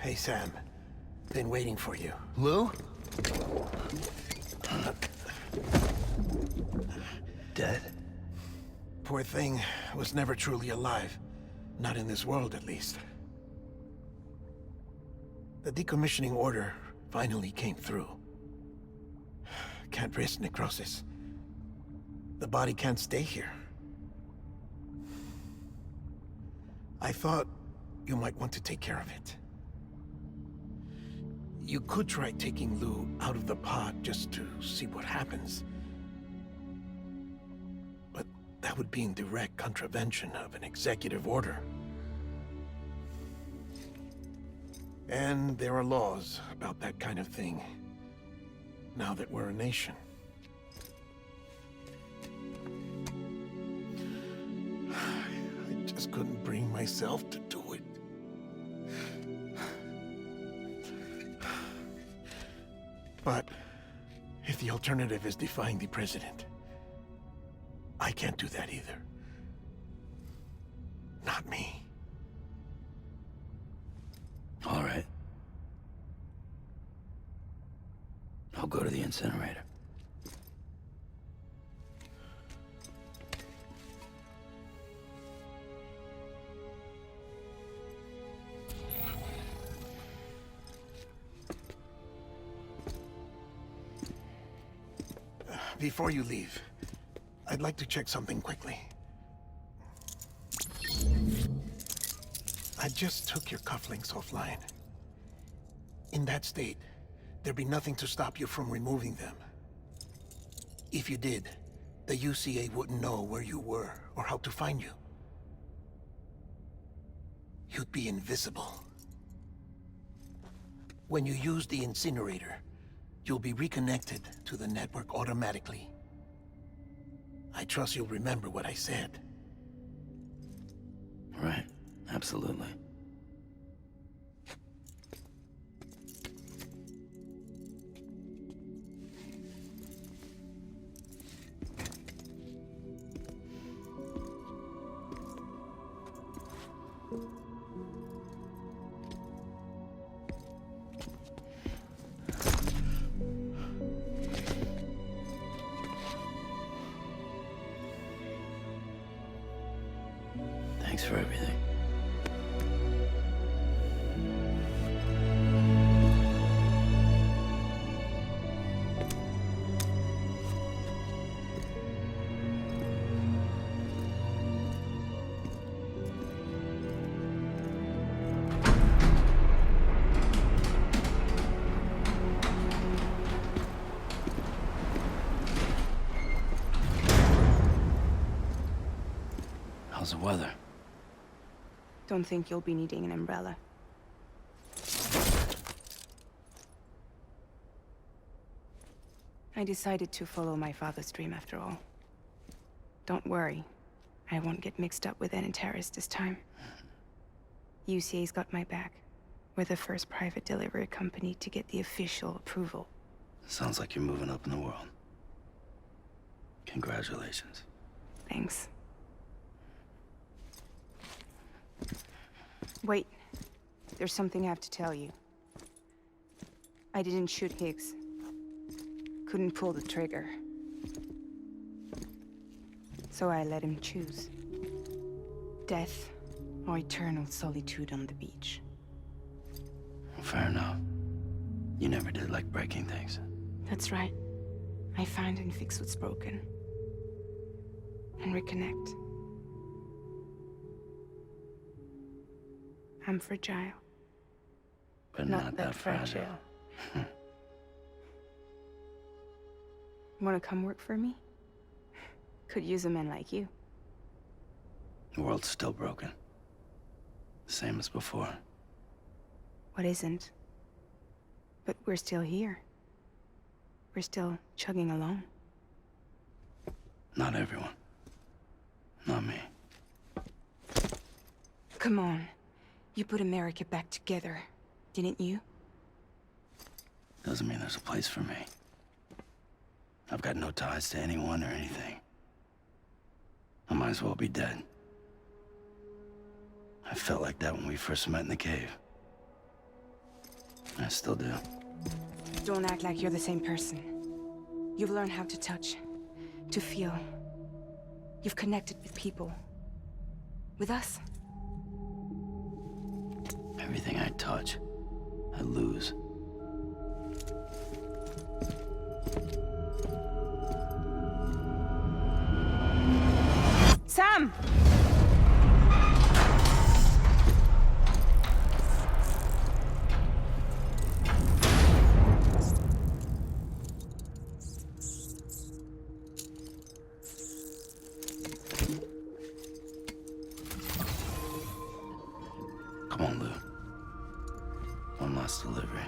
Hey, Sam. Been waiting for you. Lou? Dead? Poor thing was never truly alive. Not in this world, at least. The decommissioning order finally came through. Can't risk necrosis. The body can't stay here. I thought you might want to take care of it. You could try taking Lou out of the pod just to see what happens. But that would be in direct contravention of an executive order. And there are laws about that kind of thing, now that we're a nation. just couldn't bring myself to do it. But if the alternative is defying the president, I can't do that either. Not me. All right. I'll go to the incinerator. Before you leave, I'd like to check something quickly. I just took your cufflinks offline. In that state, there'd be nothing to stop you from removing them. If you did, the UCA wouldn't know where you were or how to find you. You'd be invisible. When you use the incinerator, you'll be reconnected to the network automatically. I trust you'll remember what I said. Right. Absolutely. Thanks for everything. How's the weather? Don't think you'll be needing an umbrella. I decided to follow my father's dream after all. Don't worry, I won't get mixed up with any terrorists this time. UCA's got my back. We're the first private delivery company to get the official approval. Sounds like you're moving up in the world. Congratulations. Thanks. Wait. There's something I have to tell you. I didn't shoot Higgs. Couldn't pull the trigger. So I let him choose. Death or eternal solitude on the beach. Fair enough. You never did like breaking things. That's right. I find and fix what's broken. And reconnect. I'm fragile. But not that fragile. Wanna come work for me? Could use a man like you. The world's still broken. Same as before. What isn't? But we're still here. We're still chugging along. Not everyone. Not me. Come on. You put America back together, didn't you? Doesn't mean there's a place for me. I've got no ties to anyone or anything. I might as well be dead. I felt like that when we first met in the cave. I still do. Don't act like you're the same person. You've learned how to touch, to feel. You've connected with people. With us. Everything I touch, I lose. Sam! Come on, Lou. One last delivery.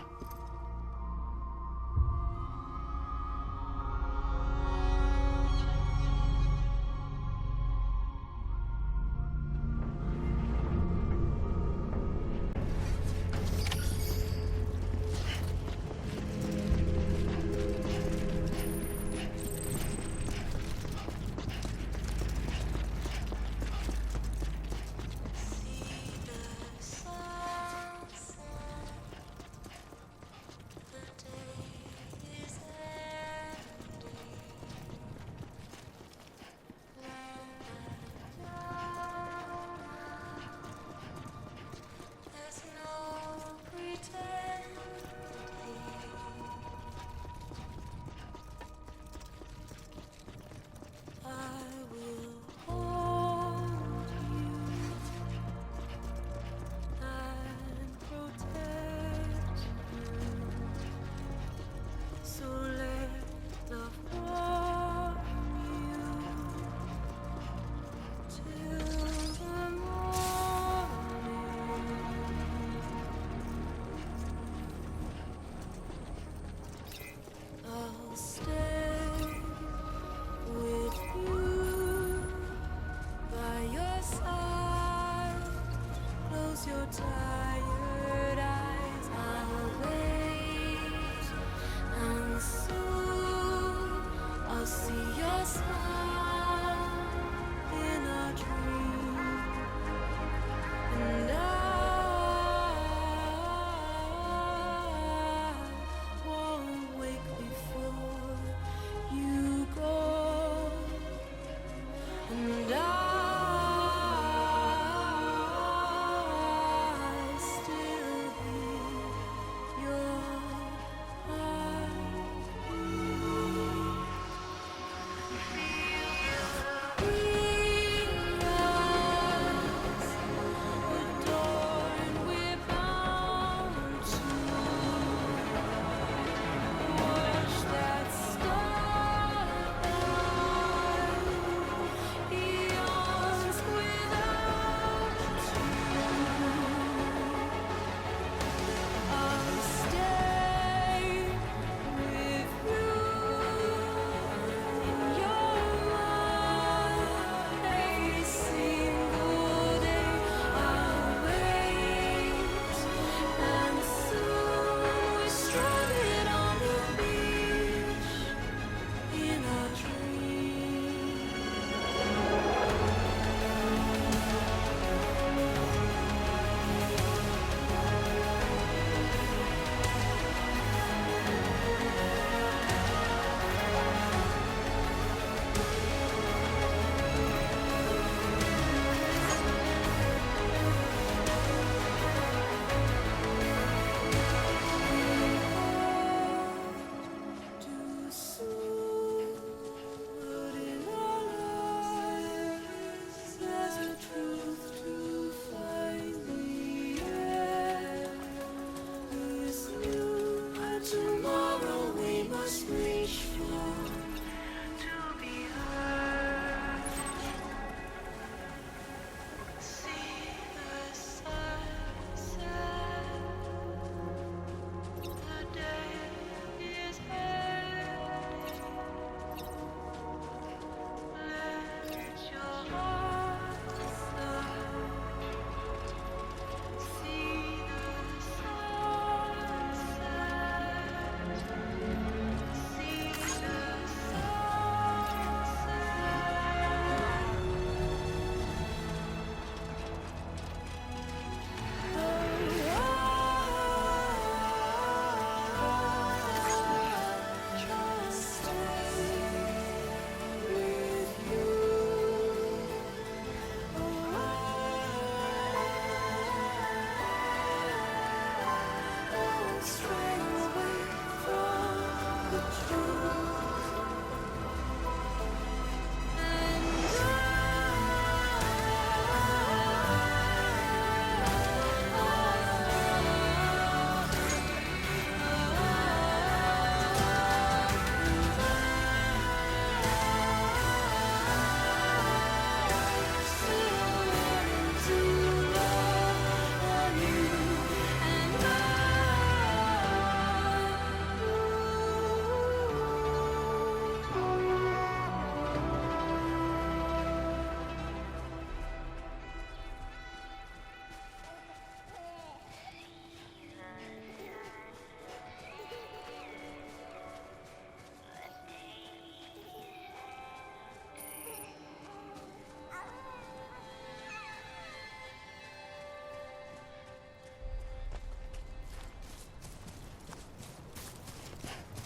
close your tired eyes. I'll wait, and soon I'll see your smile in a dream, and I won't wake before you go, and I still hear your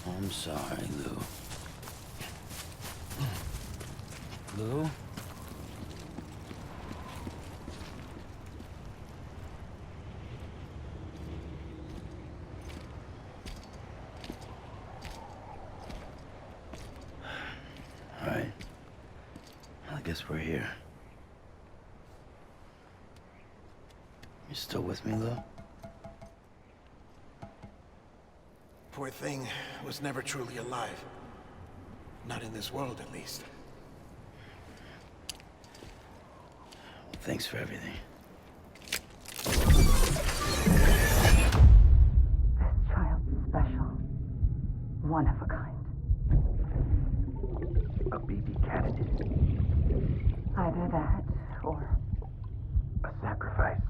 I'm sorry, Lou. Lou? All right. I guess we're here. You still with me, Lou? Poor thing was never truly alive. Not in this world, at least. Well, thanks for everything. This child's special. One of a kind. A baby candidate. Either that, or... a sacrifice.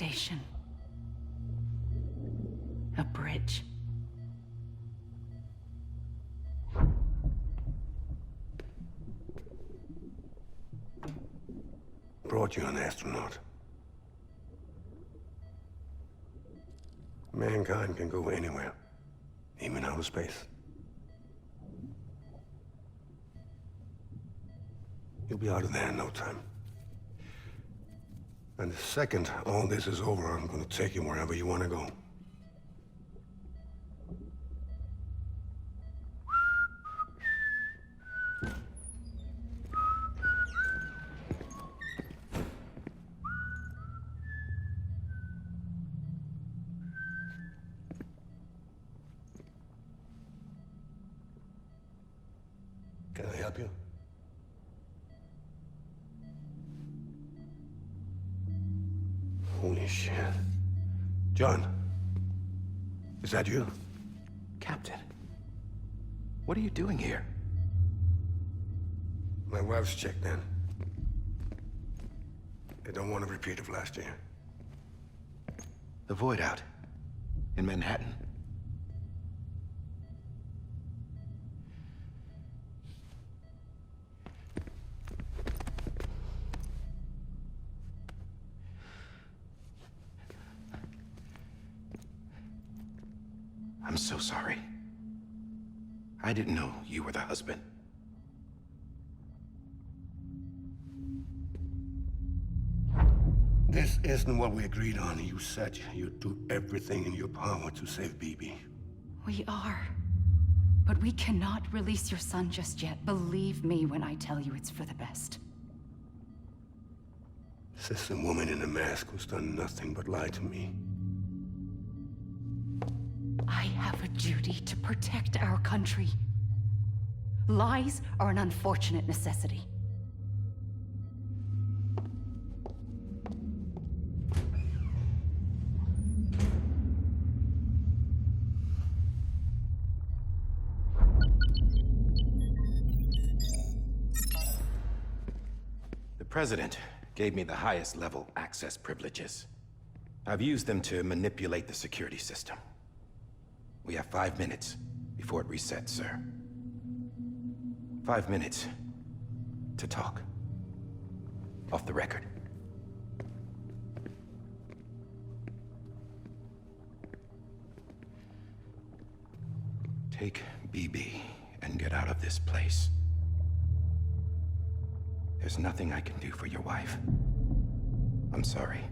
foundation. A bridge. Brought you an astronaut. Mankind can go anywhere, even outer space. You'll be out of there in no time. And the second all this is over, I'm gonna take you wherever you want to go. Can I help you? Holy shit. John, is that you? Captain, what are you doing here? My wife's checked in. They don't want a repeat of last year. The Void out in Manhattan. I'm so sorry. I didn't know you were the husband. This isn't what we agreed on. You said you'd do everything in your power to save BB. We are. But we cannot release your son just yet. Believe me when I tell you it's for the best. This is a woman in a mask who's done nothing but lie to me. I have a duty to protect our country. Lies are an unfortunate necessity. The President gave me the highest level access privileges. I've used them to manipulate the security system. We have 5 minutes before it resets, sir. 5 minutes to talk. Off the record. Take BB and get out of this place. There's nothing I can do for your wife. I'm sorry.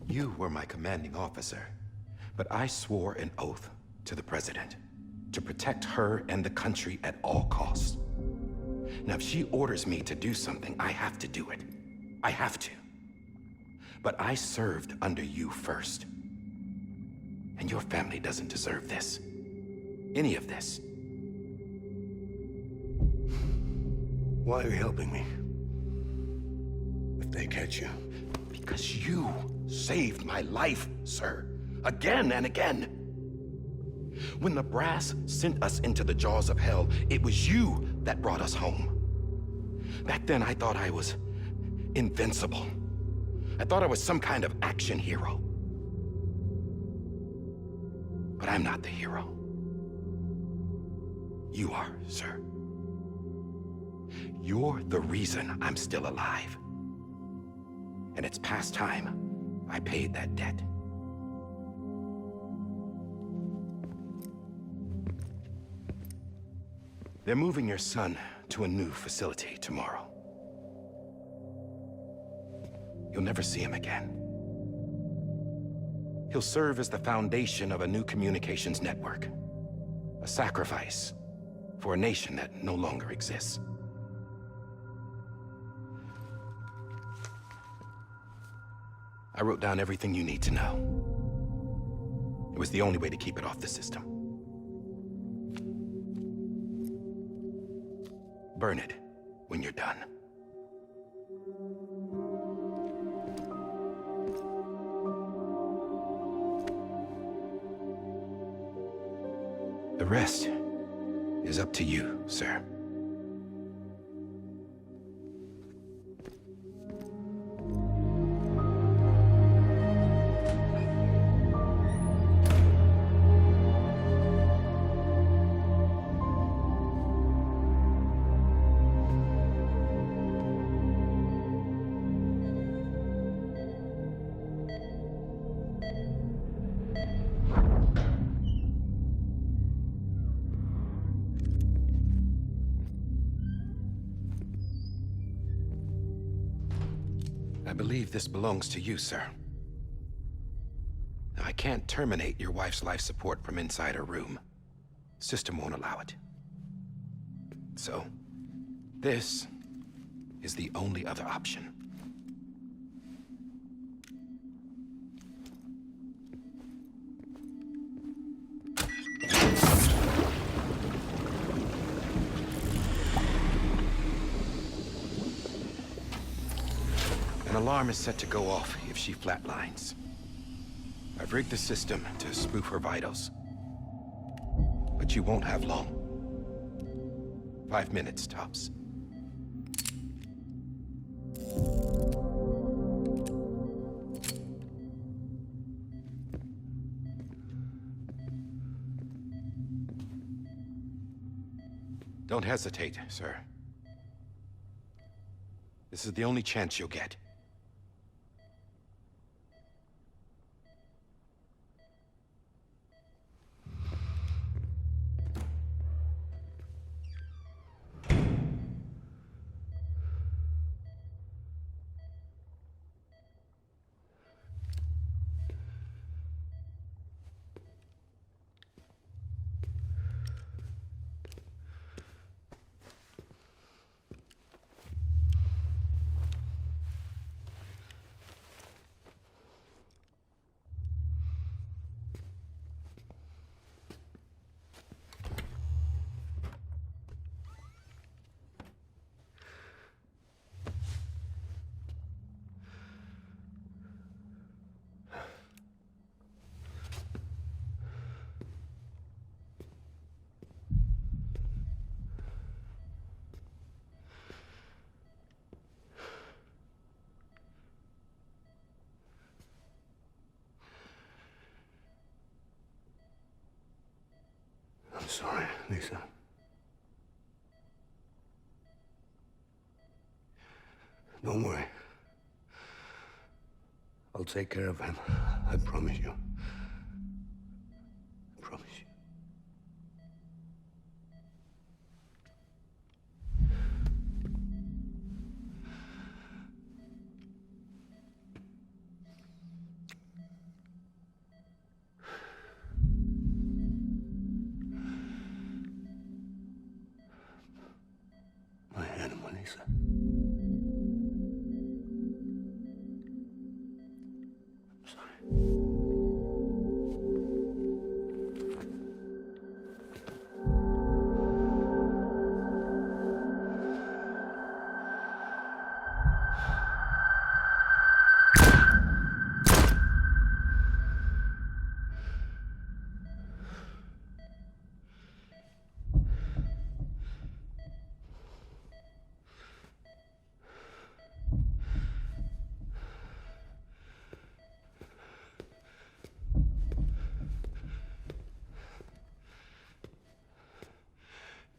You were my commanding officer, but I swore an oath to the President to protect her and the country at all costs. Now, if she orders me to do something, I have to do it. I have to. But I served under you first. And your family doesn't deserve this. Any of this. Why are you helping me? If they catch you. Because you saved my life, sir. Again and again. When the brass sent us into the jaws of hell, it was you that brought us home. Back then, I thought I was invincible. I thought I was some kind of action hero. But I'm not the hero. You are, sir. You're the reason I'm still alive. And it's past time I paid that debt. They're moving your son to a new facility tomorrow. You'll never see him again. He'll serve as the foundation of a new communications network. A sacrifice for a nation that no longer exists. I wrote down everything you need to know. It was the only way to keep it off the system. Burn it when you're done. rest is up to you, sir. I believe this belongs to you, sir. I can't terminate your wife's life support from inside her room. System won't allow it. So, this is the only other option. An alarm is set to go off if she flatlines. I've rigged the system to spoof her vitals. But you won't have long. 5 minutes, tops. Don't hesitate, sir. This is the only chance you'll get. I'm sorry, Lisa. Don't worry. I'll take care of him. I promise you. I promise you. My animal, Lisa. I'm sorry.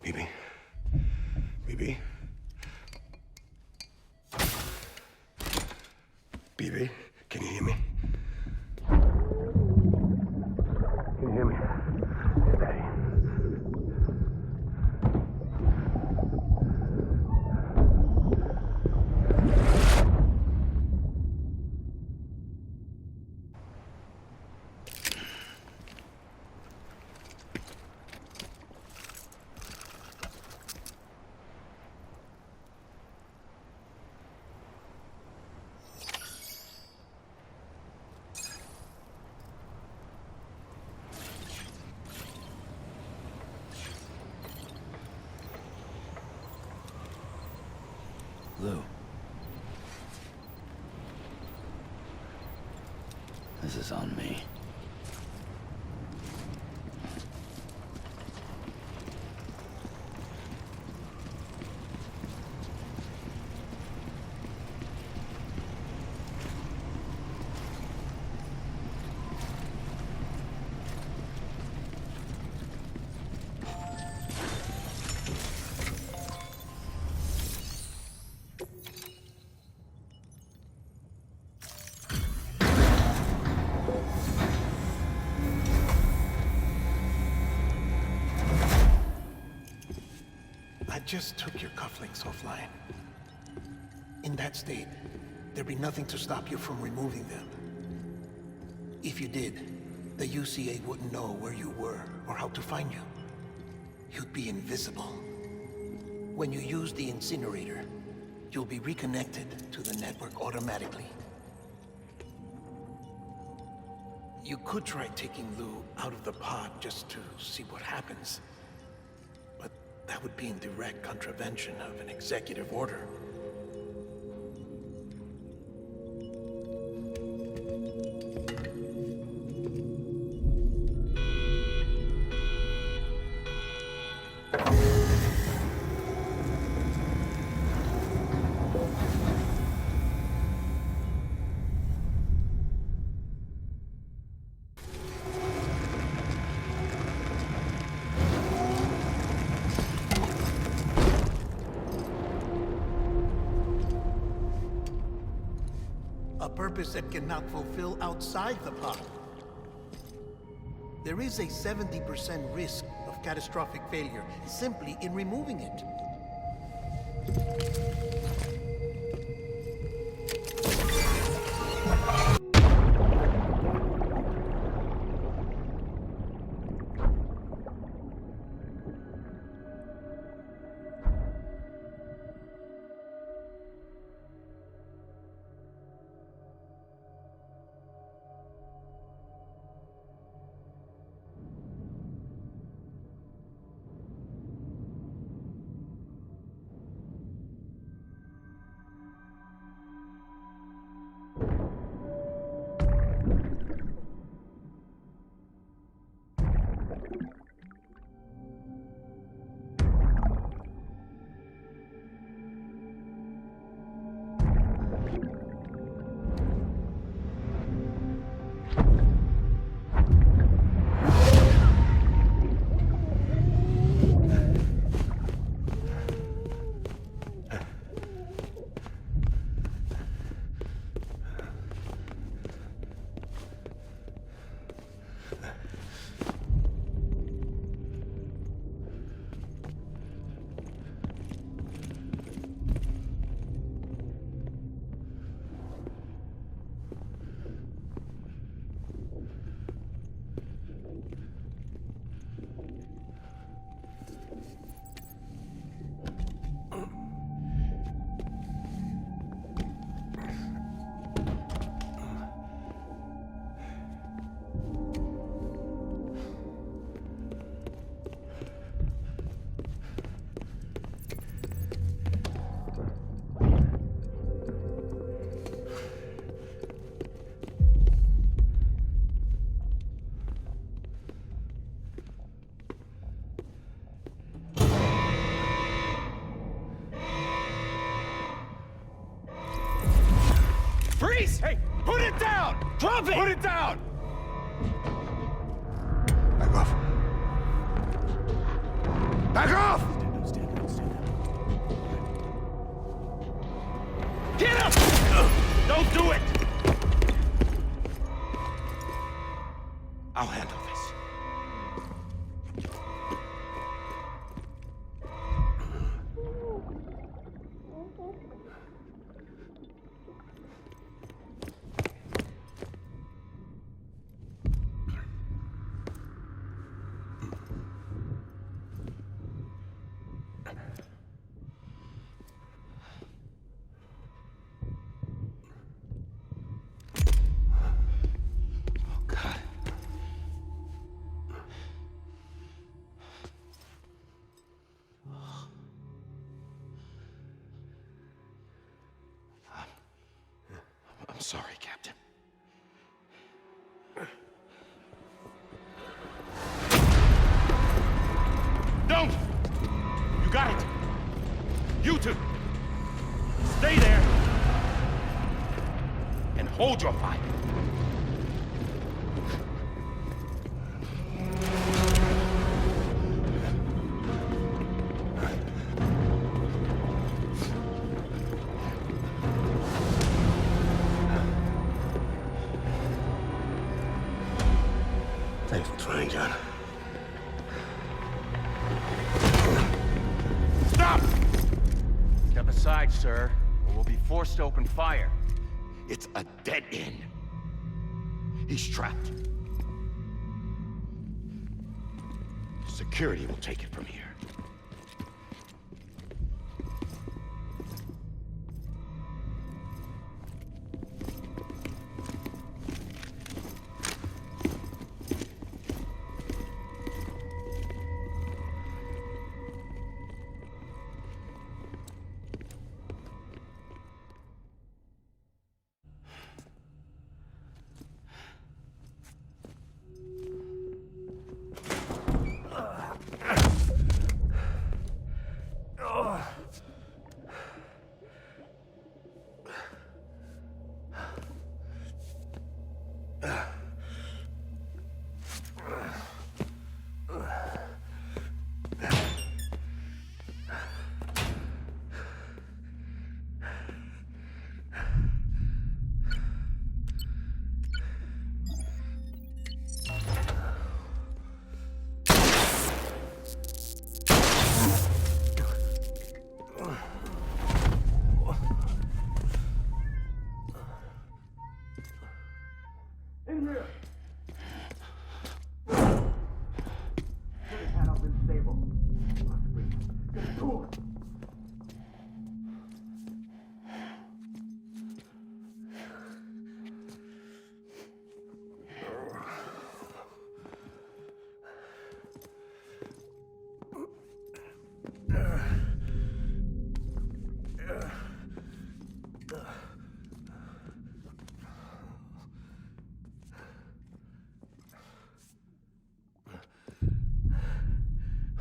Bibi? Bibi? Bibi, can you hear me? Can you hear me? It's Daddy. Lou. This is on me. just took your cufflinks offline. In that state, there'd be nothing to stop you from removing them. If you did, the UCA wouldn't know where you were or how to find you. You'd be invisible. When you use the incinerator, you'll be reconnected to the network automatically. You could try taking Lou out of the pod just to see what happens. But that would be in direct contravention of an executive order. A purpose that cannot fulfill outside the pod. There is a 70% risk of catastrophic failure simply in removing it. Freeze! Hey, put it down! Drop it! Put it down! Back off. Back off! Get up! Don't do it! I'll handle this. I'm sorry, Captain. Don't! You got it! You two! Stay there! And hold your fire! Thanks for trying, John. Stop! inside, sir, or we'll be forced to open fire. It's a dead end. He's trapped. Security will take it from here.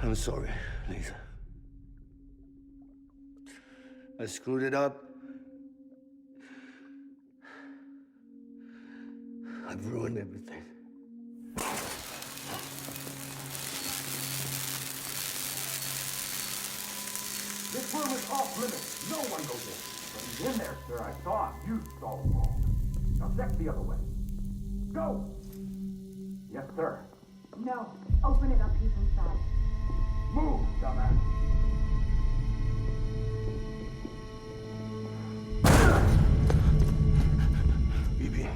I'm sorry, Lisa. I screwed it up. I've ruined everything. This room is off limits. No one goes in. But he's in there, sir. I saw him. You saw him wrong. Now check the other way. Go! Yes, sir. No. Open it up. He's inside. Move, dumbass. BB.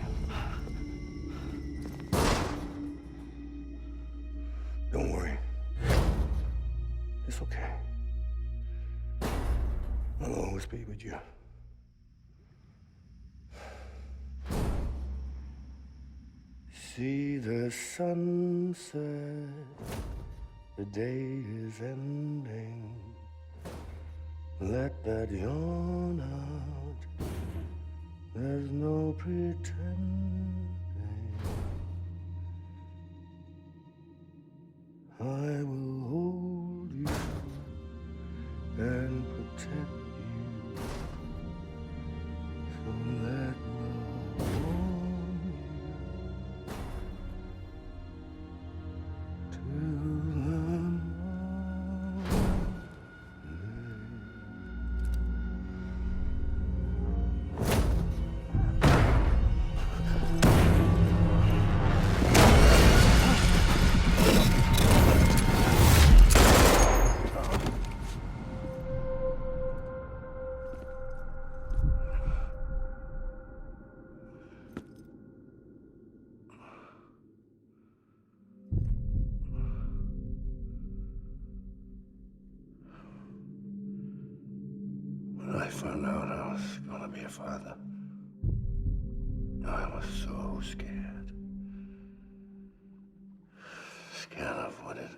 Don't worry. It's okay. I'll always be with you. See the sunset, the day is ending. Let that yawn out, there's no pretending. I will hold you and protect you, so let love warm you to the morning. When I found out I was gonna be a father, I was so scared. Scared of what it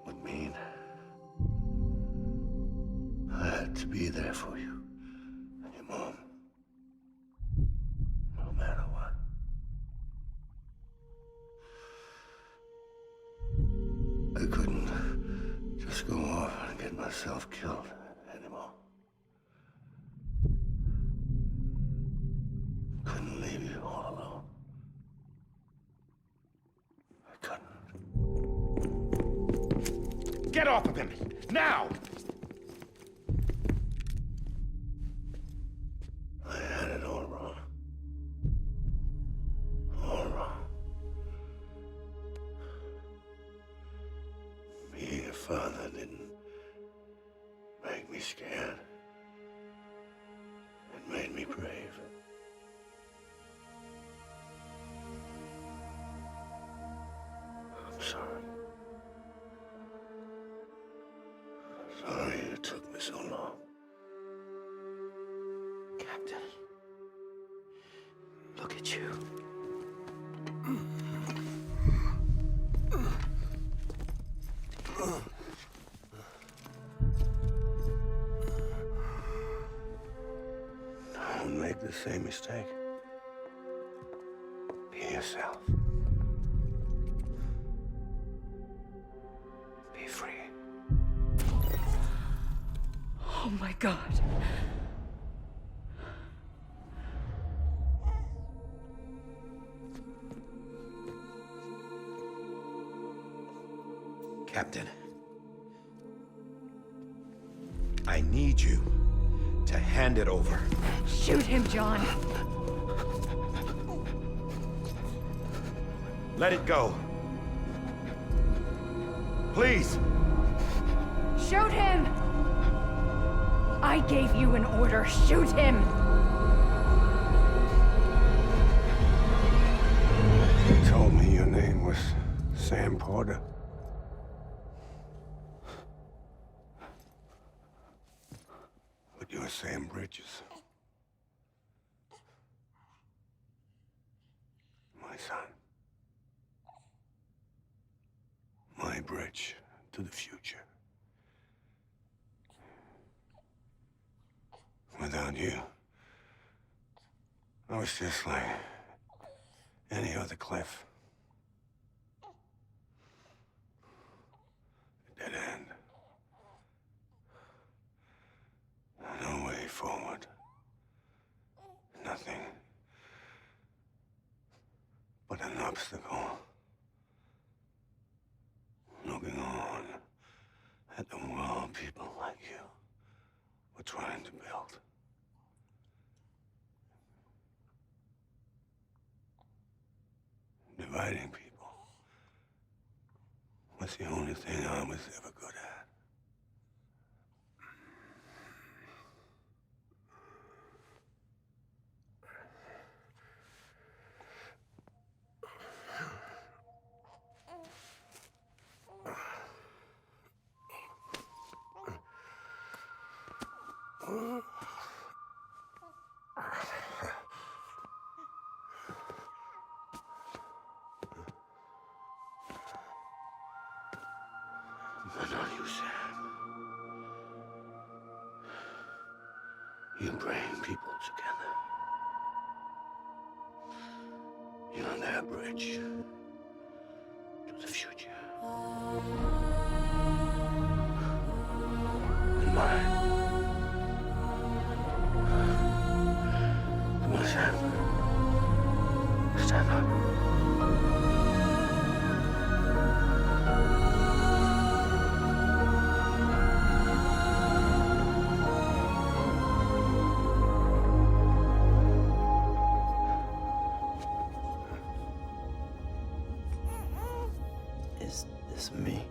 would mean. I had to be there for you and your mom, no matter what. I couldn't just go off and get myself killed anymore. Couldn't leave you all alone. I couldn't. Get off of him! Now! I had it all wrong. All wrong. Being a father didn't make me scared. had. It made me brave. I'm sorry. Sorry it took me so long. Captain, look at you. Don't make the same mistake. Be yourself. Be free. Oh my God. Captain, I need you to hand it over. Shoot him, John. Let it go. Please. Shoot him! I gave you an order. Shoot him! You told me your name was Sam Porter. But you're Sam Bridges. My son. My bridge to the future. Without you, I was just like any other Cliff. A dead end. No way forward. Nothing but an obstacle. Looking on at the world people like you were trying to build. Dividing people was the only thing I was ever good at. But not you, Sam. You bring people together. You're their bridge to the future. And mine. Come on, Sam. Stand up. Is this me?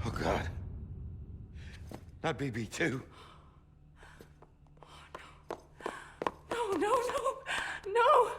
Oh, God. Not BB2. No, no, no, no!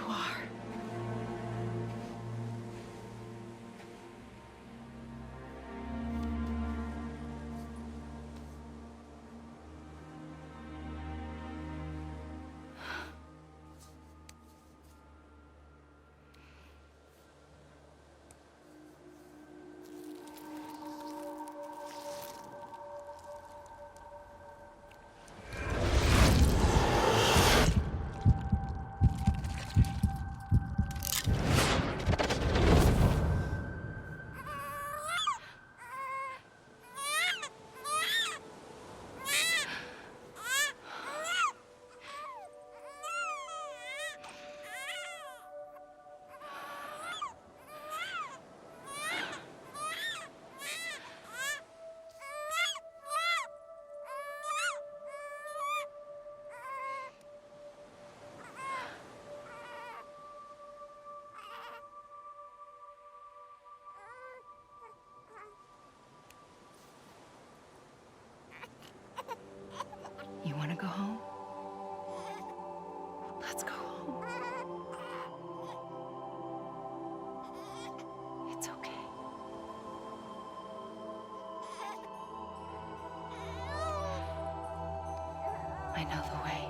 are. You want to go home? Let's go home. It's okay. I know the way.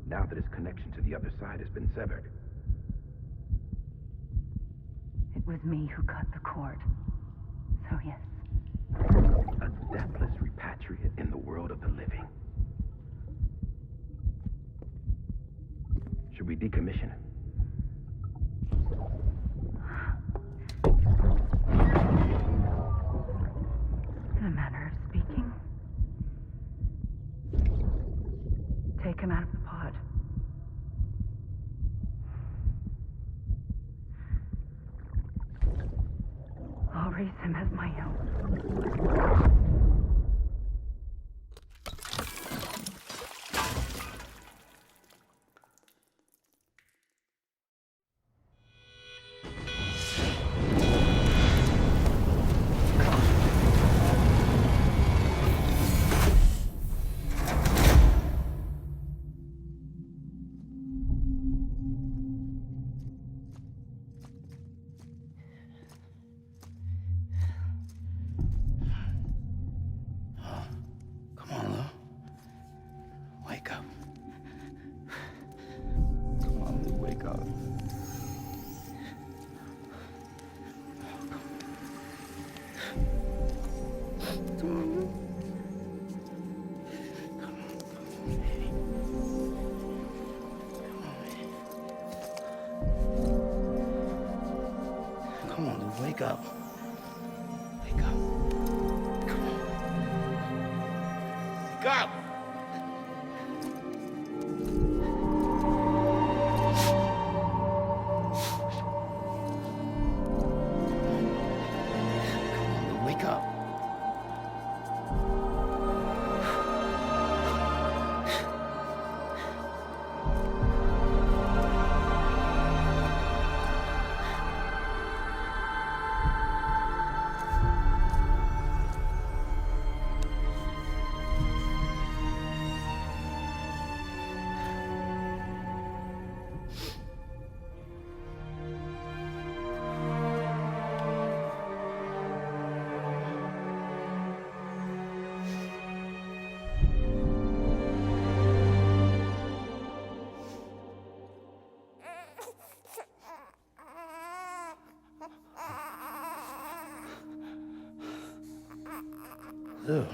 Now that his connection to the other side has been severed. It was me who cut the cord. So yes. A deathless repatriate in the world of the living. Should we decommission him? In a manner of speaking. Take him out of the pod. I'll raise him as my own. Come on, Lou, wake up. Wake up. Come on. Wake up! Ew.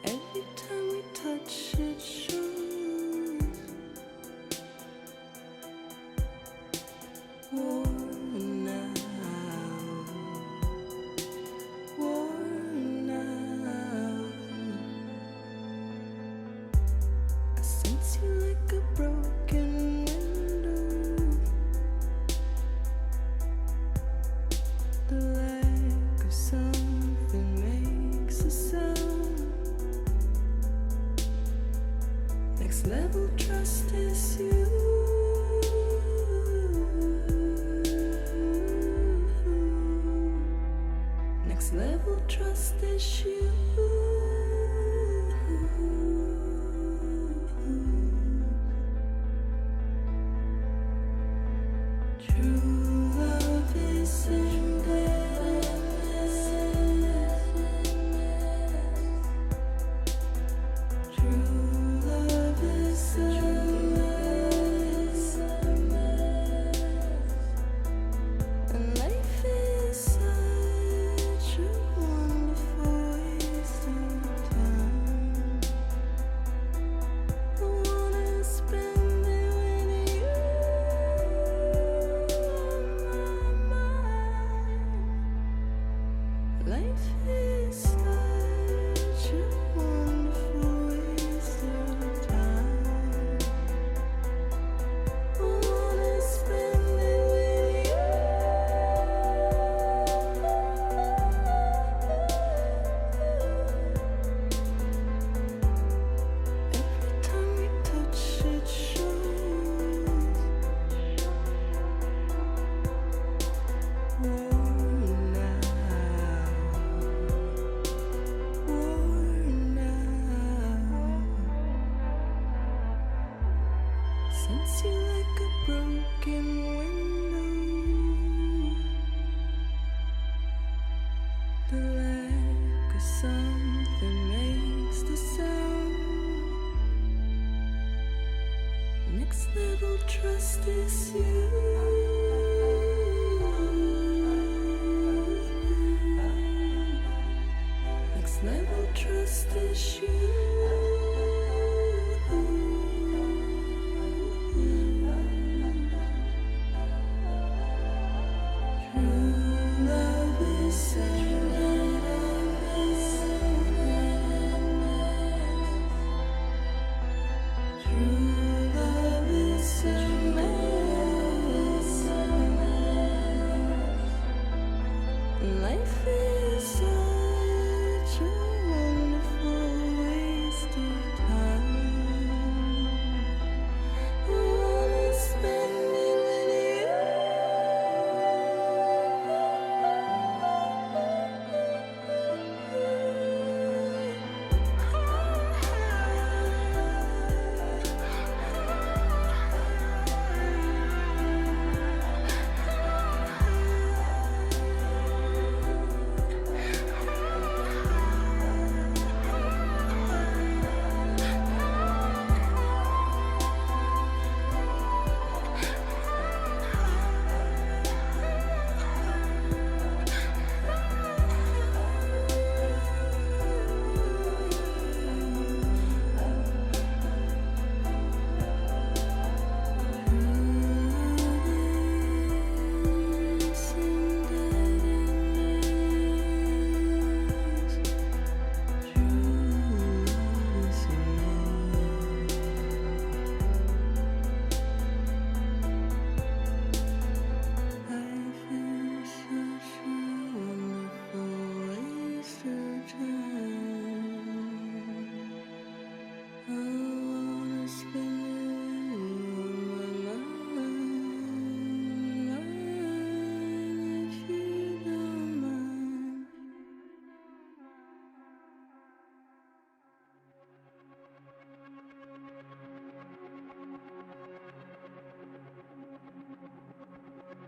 Every time we touch it shows worn out, worn out. I sense you like a broken window. The lack of something makes a sound. Next level trust is you. Next level trust is you. True love is endless. True love is endless. And life is such a wonderful waste of time. I wanna spend it with you on my mind. Life is such a wonderful waste of time. I wanna spend it with you. Every time we touch it shows worn out, worn out. Sense you like a broken window. The lack of something makes the sound. Next level trust is you. Next level trust is you. True love is endless. True love is endless. Life is such a wonderful waste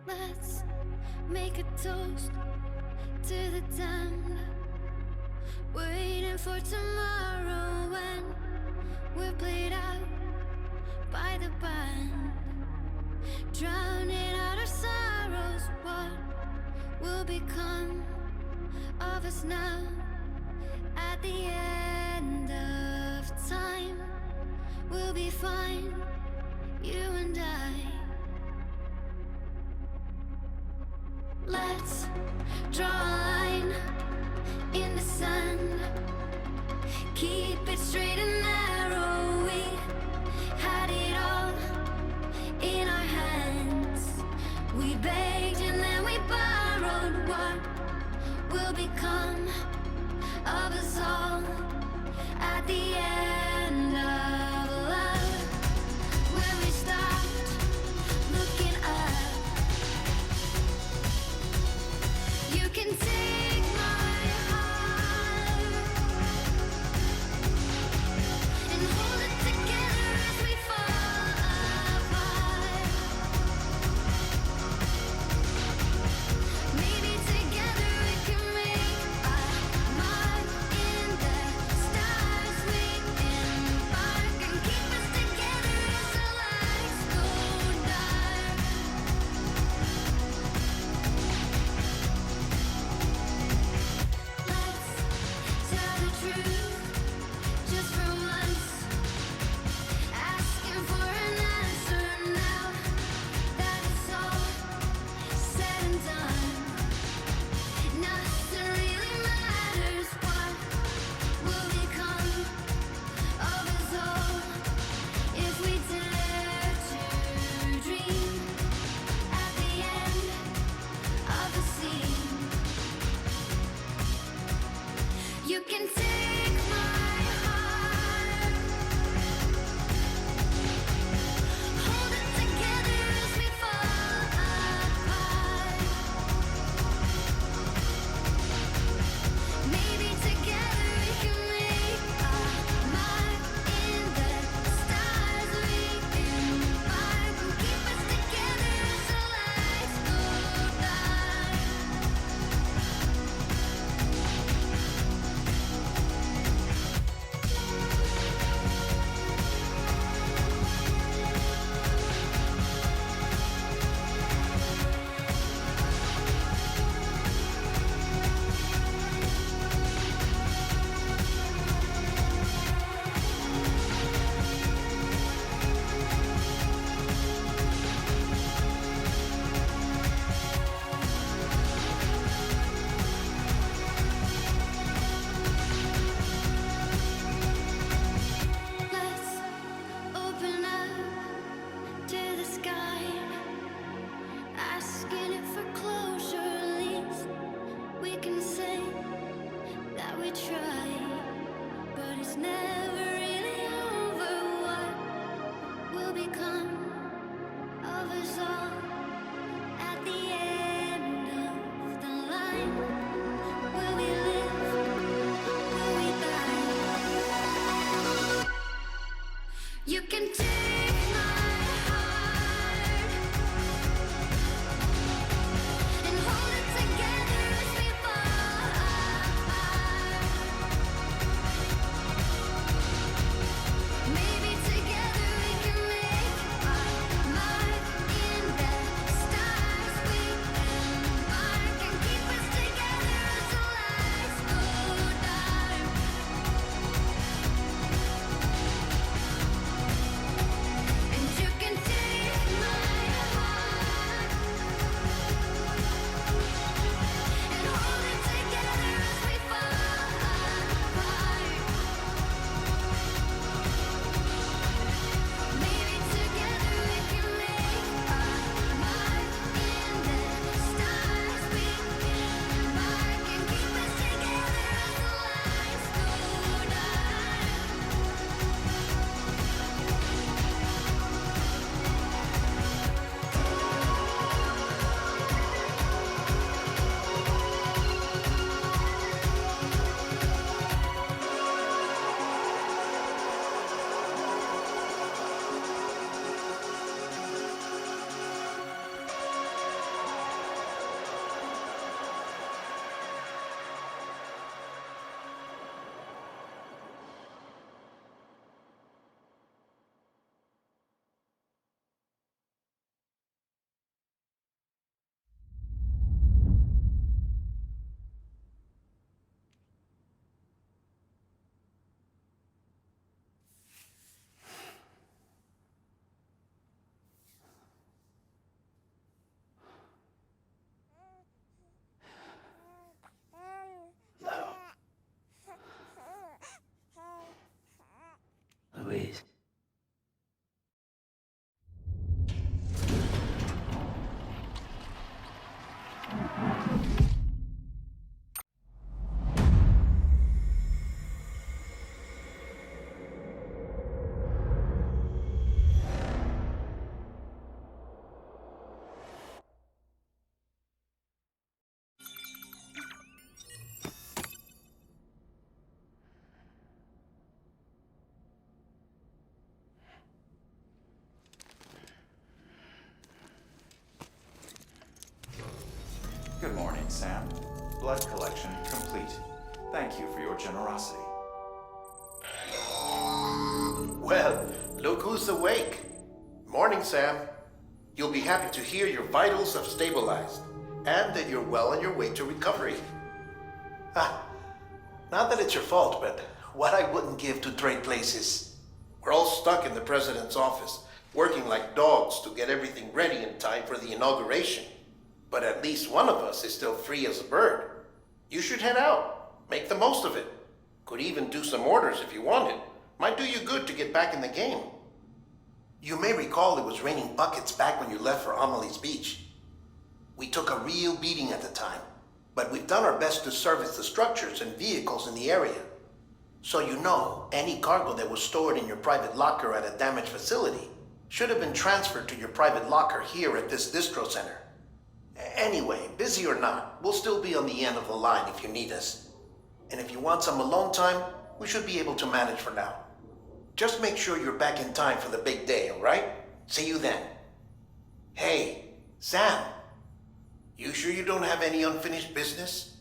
Let's make a toast to the damned, waiting for tomorrow when we're played out by the band, drowning out our sorrows. What will become of us now at the end of time? We'll be fine, you and I. Let's draw a line in the sand, keep it straight and narrow. We had it all in our hands. We begged and then we borrowed. What will become of us all at the end of love? When we stopped looking up, you can take my heart and hold it together as we fall apart. Maybe together we can make a mark in the stars. We embark and keep us together as the lights go dark. Let's tell the truth just for once, asking for an answer now that it's all said and done. Nothing really matters. What will become of us all if we dare to dream at the end of the scene? You can take my heart, hold it together as we fall apart. Maybe together we can make a mark in the stars. We embark and keep us together as the lights go dark. Let's open up to the sky, asking it for closure. At least we can say that we tried, but it's never really over. What will become of us all at the end of the line? Will we live? Will we die? You can take my heart and hold it together as we fall apart. Maybe together we can make a mark in the stars. We embark and keep us together as the lights go dark. Sam. Blood collection complete. Thank you for your generosity. Well, look who's awake. Morning, Sam. You'll be happy to hear your vitals have stabilized, and that you're well on your way to recovery. Not that it's your fault, but what I wouldn't give to trade places. We're all stuck in the president's office, working like dogs to get everything ready in time for the inauguration. But at least one of us is still free as a bird. You should head out. Make the most of it. Could even do some orders if you wanted. Might do you good to get back in the game. You may recall it was raining buckets back when you left for Amelie's beach. We took a real beating at the time, but we've done our best to service the structures and vehicles in the area. So you know, any cargo that was stored in your private locker at a damaged facility should have been transferred to your private locker here at this distro center. Anyway, busy or not, we'll still be on the end of the line if you need us. And if you want some alone time, we should be able to manage for now. Just make sure you're back in time for the big day, all right? See you then. Hey, Sam, you sure you don't have any unfinished business?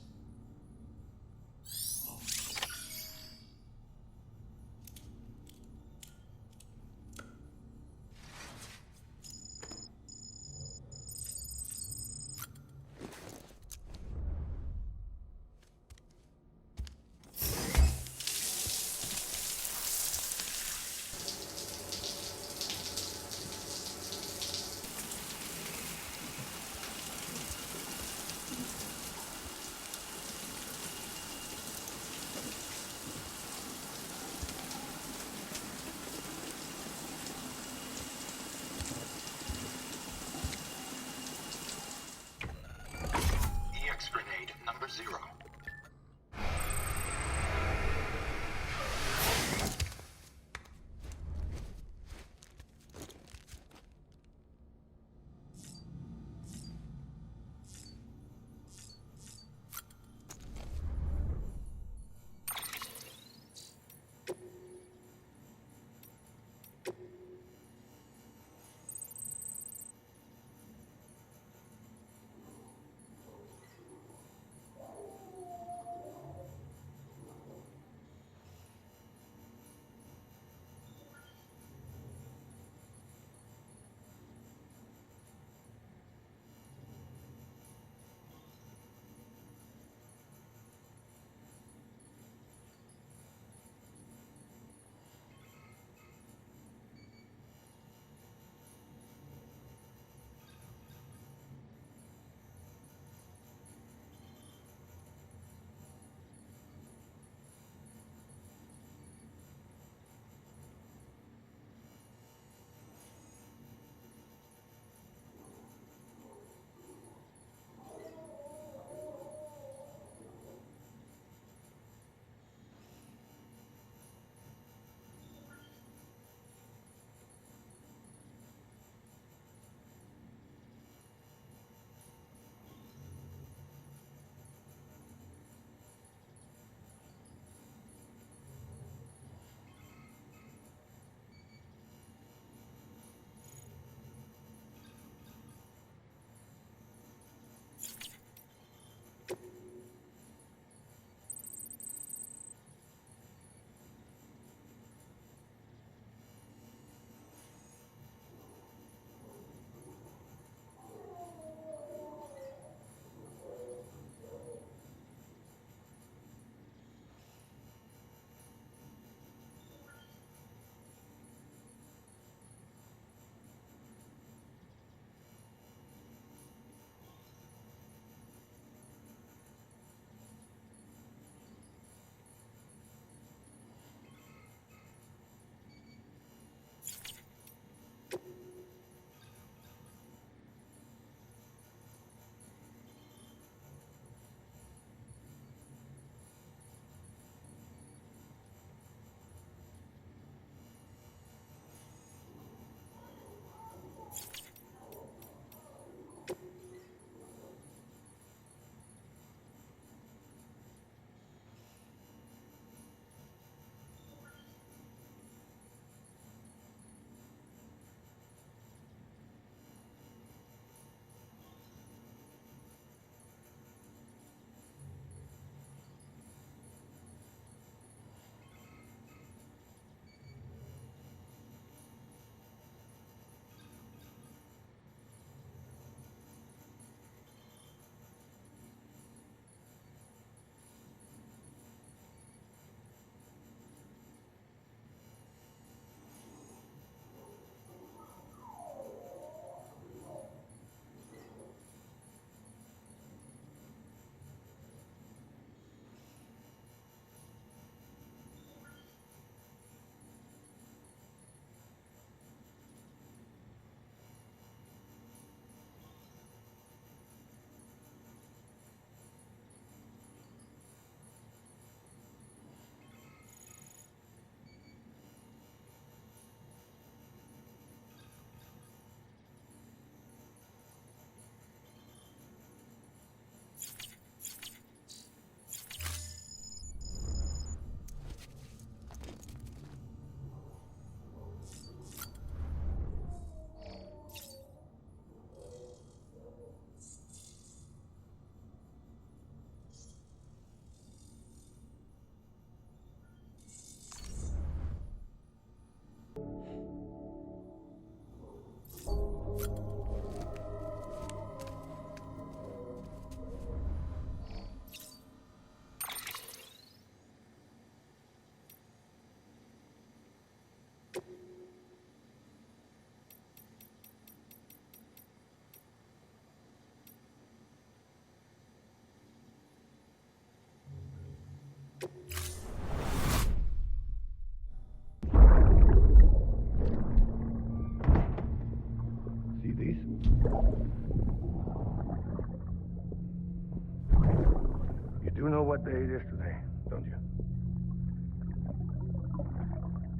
what day it is today, don't you?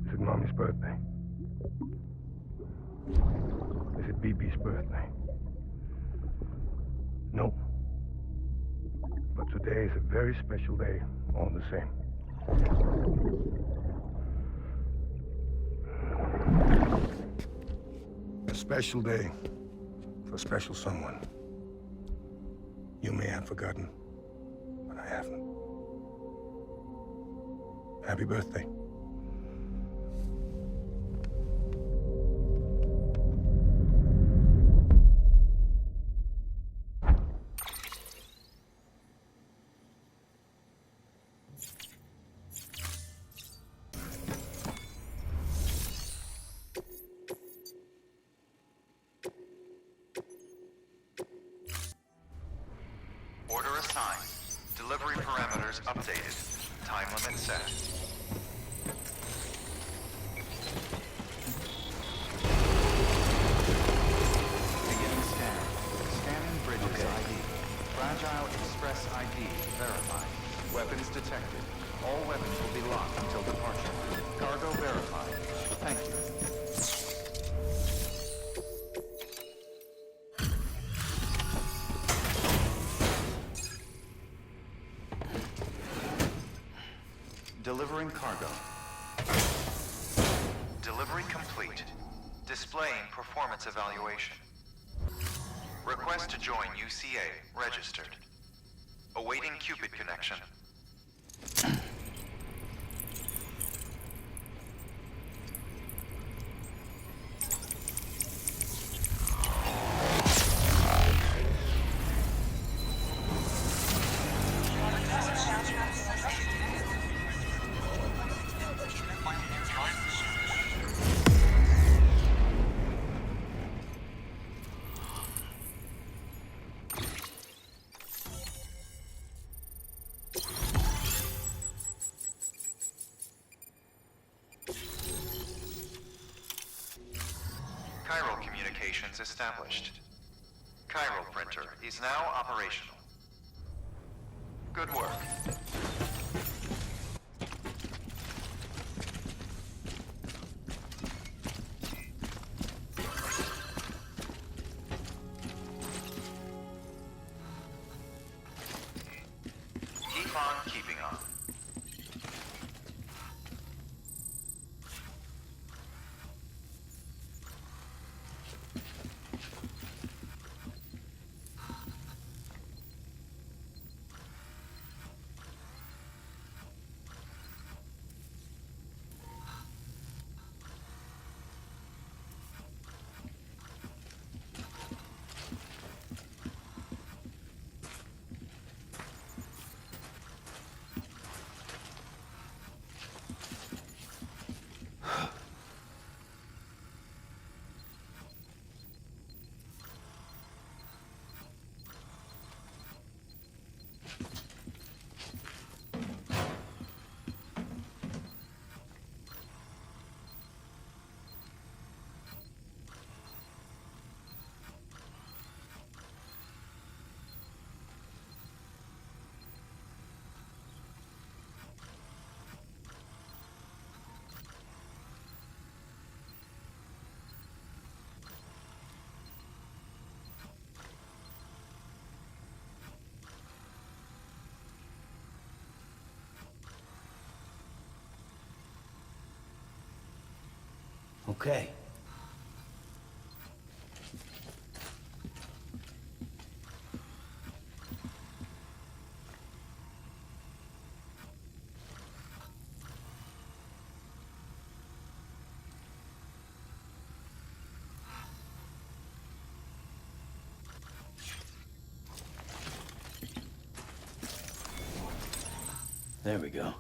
Is it Mommy's birthday? Is it BB's birthday? No. But today is a very special day, all the same. A special day for a special someone. You may have forgotten, but I haven't. Happy birthday. Order assigned. Delivery parameters updated. Time limit set. Beginning scan. Scanning bridges ID. Fragile Express ID verified. Weapons detected. All weapons will be locked until departure. Cargo verified. Thank you. Delivering cargo. Delivery complete. Displaying performance evaluation. Request to join UCA registered. Awaiting Cupid connection. Chiral communications established. Chiral printer is now operational. Good work. Keep on keeping on. Okay. There we go.